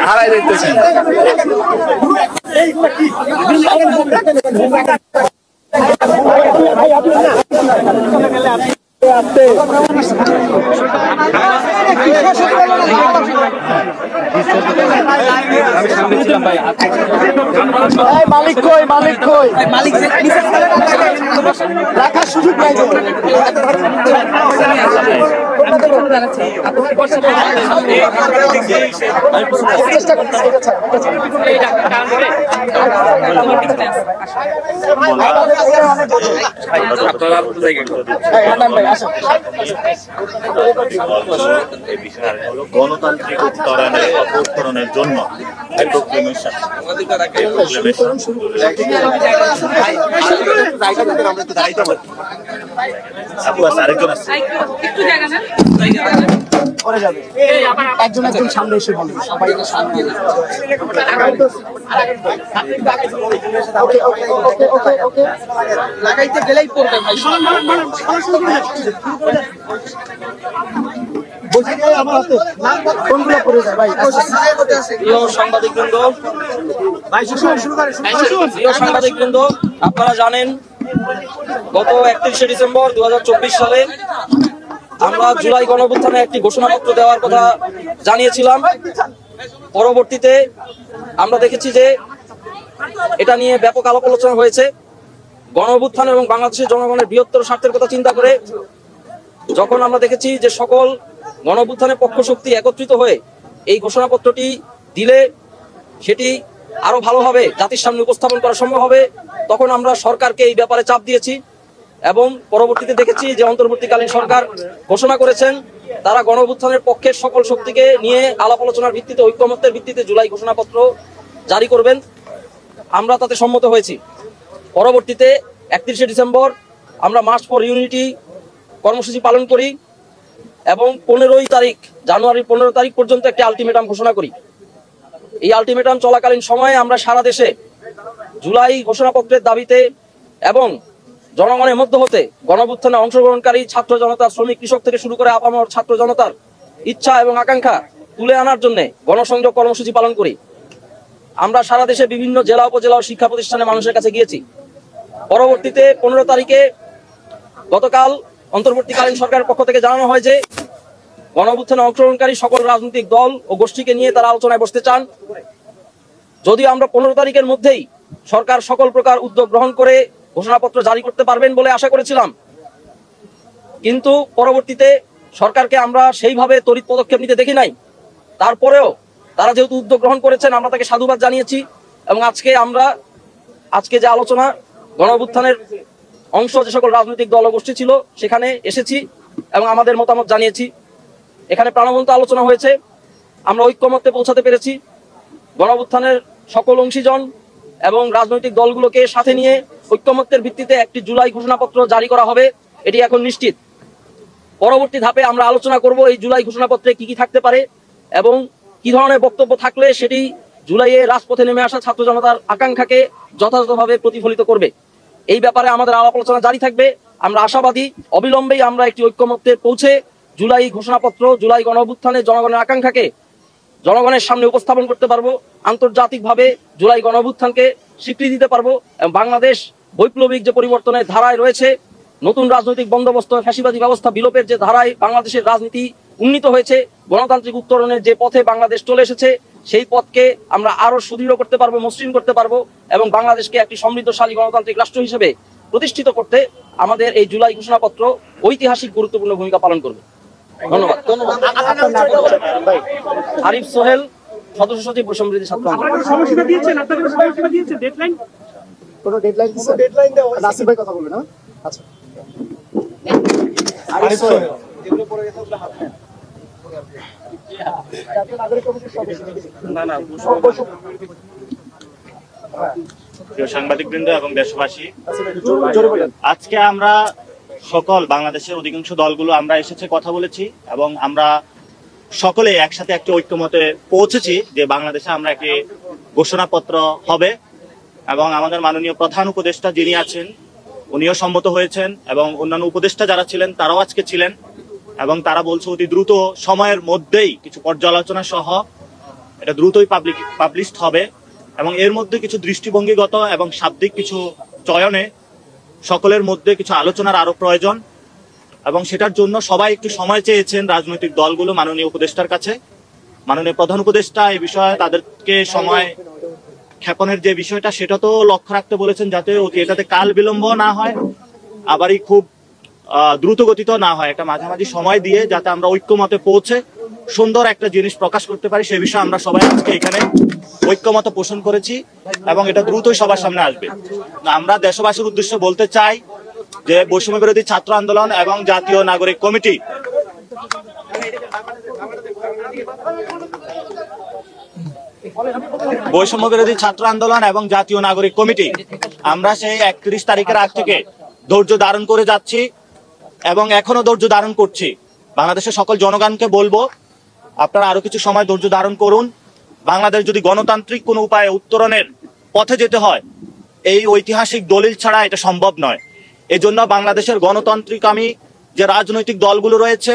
হারাই দিতেছেন। মালিক কই, মালিক কই, মালিক রাখার সুযোগ নাই। গণতান্ত্রিক উত্তরণের জন্য একজন একজন সামনে এসে বলবে, সবাই সামনে। লাগাইতে গেলেই পড়বে ভাই। সাংবাদিকবৃন্দ, আপনারা জানেন গত 31শে ডিসেম্বর 2024 সালে আমরা জুলাই গণঅভ্যুত্থানে একটি ঘোষণাপত্র দেওয়ার কথা জানিয়েছিলাম। পরবর্তীতে আমরা দেখেছি যে এটা নিয়ে ব্যাপক আলাপ আলোচনা হয়েছে। গণঅভ্যুত্থান এবং বাংলাদেশের জনগণের বৃহত্তর স্বার্থের কথা চিন্তা করে যখন আমরা দেখেছি যে সকল গণঅভ্যুত্থানের পক্ষ শক্তি একত্রিত হয়ে এই ঘোষণাপত্রটি দিলে সেটি আরো ভালোভাবে জাতির সামনে উপস্থাপন করা সম্ভব হবে, তখন আমরা সরকারকে এই ব্যাপারে চাপ দিয়েছি এবং পরবর্তীতে দেখেছি যে অন্তর্বর্তীকালীন সরকার ঘোষণা করেছেন তারা গণঅভ্যুত্থানের পক্ষের সকল শক্তিকে নিয়ে আলাপ আলোচনার ভিত্তিতে, ঐক্যমত্যের ভিত্তিতে জুলাই ঘোষণাপত্র জারি করবেন। আমরা তাতে সম্মত হয়েছি। পরবর্তীতে 31শে ডিসেম্বর আমরা মার্চ ফর ইউনিটি কর্মসূচি পালন করি এবং 15 তারিখ, জানুয়ারির 15 তারিখ পর্যন্ত একটি আলটিমেটাম ঘোষণা করি। এই আলটিমেটাম চলাকালীন সময়ে আমরা সারা দেশে জুলাই ঘোষণাপত্রের দাবিতে এবং জনগণের মধ্য হতে গণঅভ্যুত্থানে অংশগ্রহণকারী ছাত্র জনতা, শ্রমিক, কৃষক থেকে শুরু করে আপামর ছাত্র জনতার ইচ্ছা এবং আকাঙ্ক্ষা তুলে আনার জন্য গণসংযোগ কর্মসূচি পালন করি। আমরা সারা দেশে বিভিন্ন জেলা, উপজেলা ও শিক্ষা প্রতিষ্ঠানে মানুষের কাছে গিয়েছি। পরবর্তীতে 15 তারিখে গতকাল অন্তর্বর্তীকালীন সরকারের পক্ষ থেকে জানানো হয় যে গণঅভ্যুত্থানে অংশগ্রহণকারী সকল রাজনৈতিক দল ও গোষ্ঠীকে নিয়ে তারা আলোচনায় বসতে চান। যদিও আমরা 15 তারিখের মধ্যেই সরকার সকল প্রকার উদ্যোগ গ্রহণ করে ঘোষণাপত্র জারি করতে পারবেন বলে আশা করেছিলাম, কিন্তু পরবর্তীতে সরকারকে আমরা সেইভাবে তড়িৎ পদক্ষেপ নিতে দেখি নাই। তারপরেও তারা যেহেতু উদ্যোগ গ্রহণ করেছেন আমরা তাকে সাধুবাদ জানিয়েছি এবং আজকে যে আলোচনা গণঅভ্যুত্থানের অংশ যে সকল রাজনৈতিক দল ও গোষ্ঠী ছিল সেখানে এসেছি এবং আমাদের মতামত জানিয়েছি। এখানে প্রাণবন্ত আলোচনা হয়েছে, আমরা ঐক্যমত্যে পৌঁছাতে পেরেছি। গণঅভ্যুত্থানের সকল অংশীজন এবং রাজনৈতিক দলগুলোকে সাথে নিয়ে ঐক্যমত্যের ভিত্তিতে একটি জুলাই ঘোষণাপত্র জারি করা হবে, এটি এখন নিশ্চিত। পরবর্তী ধাপে আমরা আলোচনা করব এই জুলাই ঘোষণাপত্রে কি কি থাকতে পারে এবং কি ধরনের বক্তব্য থাকলে সেটি জুলাইয়ে রাজপথে নেমে আসা ছাত্র জনতার আকাঙ্ক্ষাকে যথাযথভাবে প্রতিফলিত করবে। এই ব্যাপারে আমাদের আলাপ আলোচনা জারি থাকবে আমরা আশাবাদী অবিলম্বেই আমরা একটি ঐক্যমত্যে পৌঁছে জুলাই ঘোষণাপত্র, জুলাই গণঅভ্যুত্থানে জনগণের আকাঙ্ক্ষাকে জনগণের সামনে উপস্থাপন করতে পারবো, আন্তর্জাতিকভাবে জুলাই গণঅভ্যুত্থানকে স্বীকৃতি দিতে পারবো। বাংলাদেশ বৈপ্লবিক যে পরিবর্তনের ধারায় রয়েছে, নতুন রাজনৈতিক বন্দোবস্ত, ফ্যাসিবাদী ব্যবস্থা বিলোপের যে ধারায় বাংলাদেশের রাজনীতি উন্নীত হয়েছে, গণতান্ত্রিক উত্তরণের যে পথে বাংলাদেশ চলে এসেছে, সেই পথকে আমরা আরো সুদৃঢ় করতে পারবো, মসৃণ করতে পারবো এবং বাংলাদেশকে একটি সমৃদ্ধশালী গণতান্ত্রিক রাষ্ট্র হিসেবে প্রতিষ্ঠিত করতে আমাদের এই জুলাই ঘোষণাপত্র ঐতিহাসিক গুরুত্বপূর্ণ ভূমিকা পালন করবে। ধন্যবাদ। আরিফ সোহেল, সদস্য সচিব বৈষম্যবিরোধী ছাত্র আন্দোলন। প্রিয় সাংবাদিকবৃন্দ এবং দেশবাসী, আজকে আমরা সকল বাংলাদেশের অধিকাংশ দলগুলো আমরা এসেছে, কথা বলেছি এবং আমরা সকলে একসাথে একটি ঐক্যমতে পৌঁছেছি যে বাংলাদেশে আমরা একটি ঘোষণাপত্র হবে এবং আমাদের মাননীয় প্রধান উপদেষ্টা যিনি আছেন উনিও সম্মত হয়েছেন এবং অন্যান্য উপদেষ্টা যারা ছিলেন তারাও আজকে ছিলেন এবং তারা বলছে অতি দ্রুত সময়ের মধ্যেই কিছু পর্যালোচনা সহ এটা দ্রুতই পাবলিশড হবে এবং এর মধ্যে কিছু দৃষ্টিভঙ্গিগত এবং শাব্দিক কিছু চয়নে সকলের মধ্যে কিছু আলোচনার আরো প্রয়োজন এবং সেটার জন্য সবাই একটু সময় চেয়েছেন রাজনৈতিক দলগুলো মাননীয় উপদেষ্টার কাছে। মাননীয় প্রধান উপদেষ্টা এই বিষয়ে তাদেরকে সময় ক্ষেপণের যে বিষয়টা সেটা তো লক্ষ্য রাখতে বলেছেন, যাতে এটাতে কাল বিলম্ব না হয়, আবারই খুব দ্রুত গতিতে না হয়, একটা মাঝামাঝি সময় দিয়ে যাতে আমরা ঐক্যমতে পৌঁছে সুন্দর একটা জিনিস প্রকাশ করতে পারি, সে বিষয়ে আমরা সবাই আজকে এখানে ঐক্যমত পোষণ করেছি এবং এটা দ্রুতই সবার সামনে আসবে। আমরা দেশবাসীর উদ্দেশ্যে বলতে চাই যে বৈষম্য বিরোধী ছাত্র আন্দোলন এবং জাতীয় নাগরিক কমিটি বৈষম্য বিরোধী ছাত্র আন্দোলন এবং জাতীয় নাগরিক কমিটি আমরা সেই 31 তারিখের আগ থেকে ধৈর্য ধারণ করে যাচ্ছি এবং এখনো ধৈর্য ধারণ করছি। বাংলাদেশের সকল জনগণকে বলবো আপনারা আরো কিছু সময় ধৈর্য ধারণ করুন। বাংলাদেশ যদি গণতান্ত্রিক কোনো উপায়ে উত্তরণের পথে যেতে হয়, এই ঐতিহাসিক দলিল ছাড়া এটা সম্ভব নয়। এজন্য বাংলাদেশের গণতান্ত্রিকামী যে রাজনৈতিক দলগুলো রয়েছে,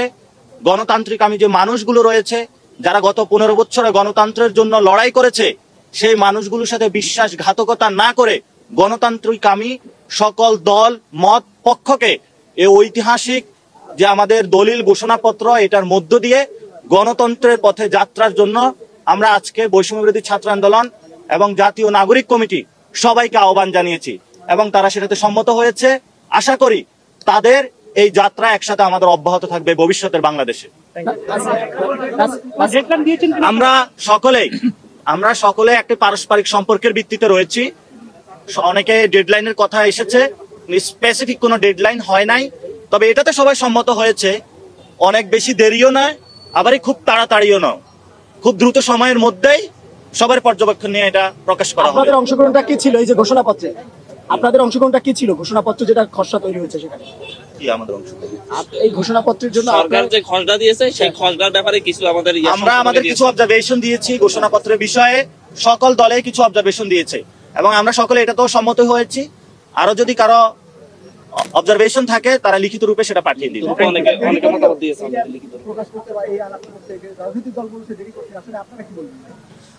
গণতান্ত্রিকামী যে মানুষগুলো রয়েছে, যারা গত 15 বছরে গণতন্ত্রের জন্য লড়াই করেছে, সেই মানুষগুলোর সাথে বিশ্বাসঘাতকতা না করে গণতান্ত্রিকামী সকল দল মত পক্ষকে এই ঐতিহাসিক যে আমাদের দলিল ঘোষণাপত্র, এটার মধ্য দিয়ে গণতন্ত্রের পথে যাত্রার জন্য আমরা আজকে বৈষম্য বিরোধী ছাত্র আন্দোলন এবং জাতীয় নাগরিক কমিটি সবাইকে আহ্বান জানিয়েছি এবং তারা সেটাতে সম্মত হয়েছে। আশা করি তাদের এই যাত্রা একসাথে আমাদের অব্যাহত থাকবে ভবিষ্যতের বাংলাদেশে। আমরা সকলে একটি পারস্পরিক সম্পর্কের ভিত্তিতে রয়েছি। অনেকে ডেডলাইনের কথা এসেছে, স্পেসিফিক কোনো ডেডলাইন হয় নাই, তবে এটাতে সবাই সম্মত হয়েছে। অনেক বেশি দেরিও নয়, আবারই খুব তাড়াতাড়িও নয়, খুব দ্রুত সময়ের মধ্যেই সবার পর্যবেক্ষণ নিয়ে এটা প্রকাশ করা হবে। আপনাদের অংশগ্রহণটা কি ছিল এই যে ঘোষণাপত্রে? আপনাদের অংশগ্রহণটা কি ছিল ঘোষণাপত্র যেটা খসড়া তৈরি হয়েছে সেখানে? কি আমাদের অংশগ্রহণ? এই ঘোষণাপত্রের জন্য সরকার যে খসড়া দিয়েছে সেই খসড়ার ব্যাপারে কিছু আমাদের কিছু অবজারভেশন দিয়েছি ঘোষণাপত্রের বিষয়ে। সকল দলে কিছু অবজারভেশন দিয়েছে এবং আমরা সকলে এটাতেও সম্মত হয়েছি। আরো যদি কারো অবজারভেশন থাকে তারা লিখিত রূপে সেটা পাঠিয়ে দিন।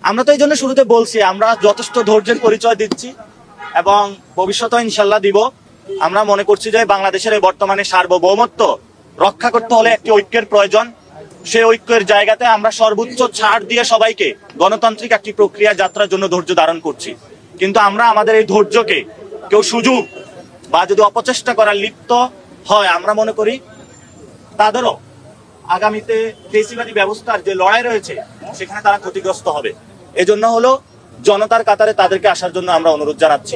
আমরা তো এই জন্য শুরুতে বলছি আমরা যথেষ্ট ধৈর্যের পরিচয় দিচ্ছি এবং ভবিষ্যতে ইনশাল্লাহ দিব। আমরা মনে করছি যে বাংলাদেশের এই বর্তমানে সার্বভৌমত্ব রক্ষা করতে হলে একটি ঐক্যের প্রয়োজন। সেই ঐক্যের জায়গাতে আমরা সর্বোচ্চ ছাড় দিয়ে সবাইকে গণতান্ত্রিক একটি প্রক্রিয়া যাত্রার জন্য ধৈর্য ধারণ করছি, কিন্তু আমরা আমাদের এই ধৈর্যকে কেউ সুযোগ বা যদি অপচেষ্টা করার লিপ্ত হয়, আমরা মনে করি তাদেরও আগামীতে ফেসিবাদী ব্যবস্থার যে লড়াই রয়েছে সেখানে তারা ক্ষতিগ্রস্ত হবে। এজন্য হলো জনতার কাতারে তাদেরকে আসার জন্য আমরা অনুরোধ জানাচ্ছি।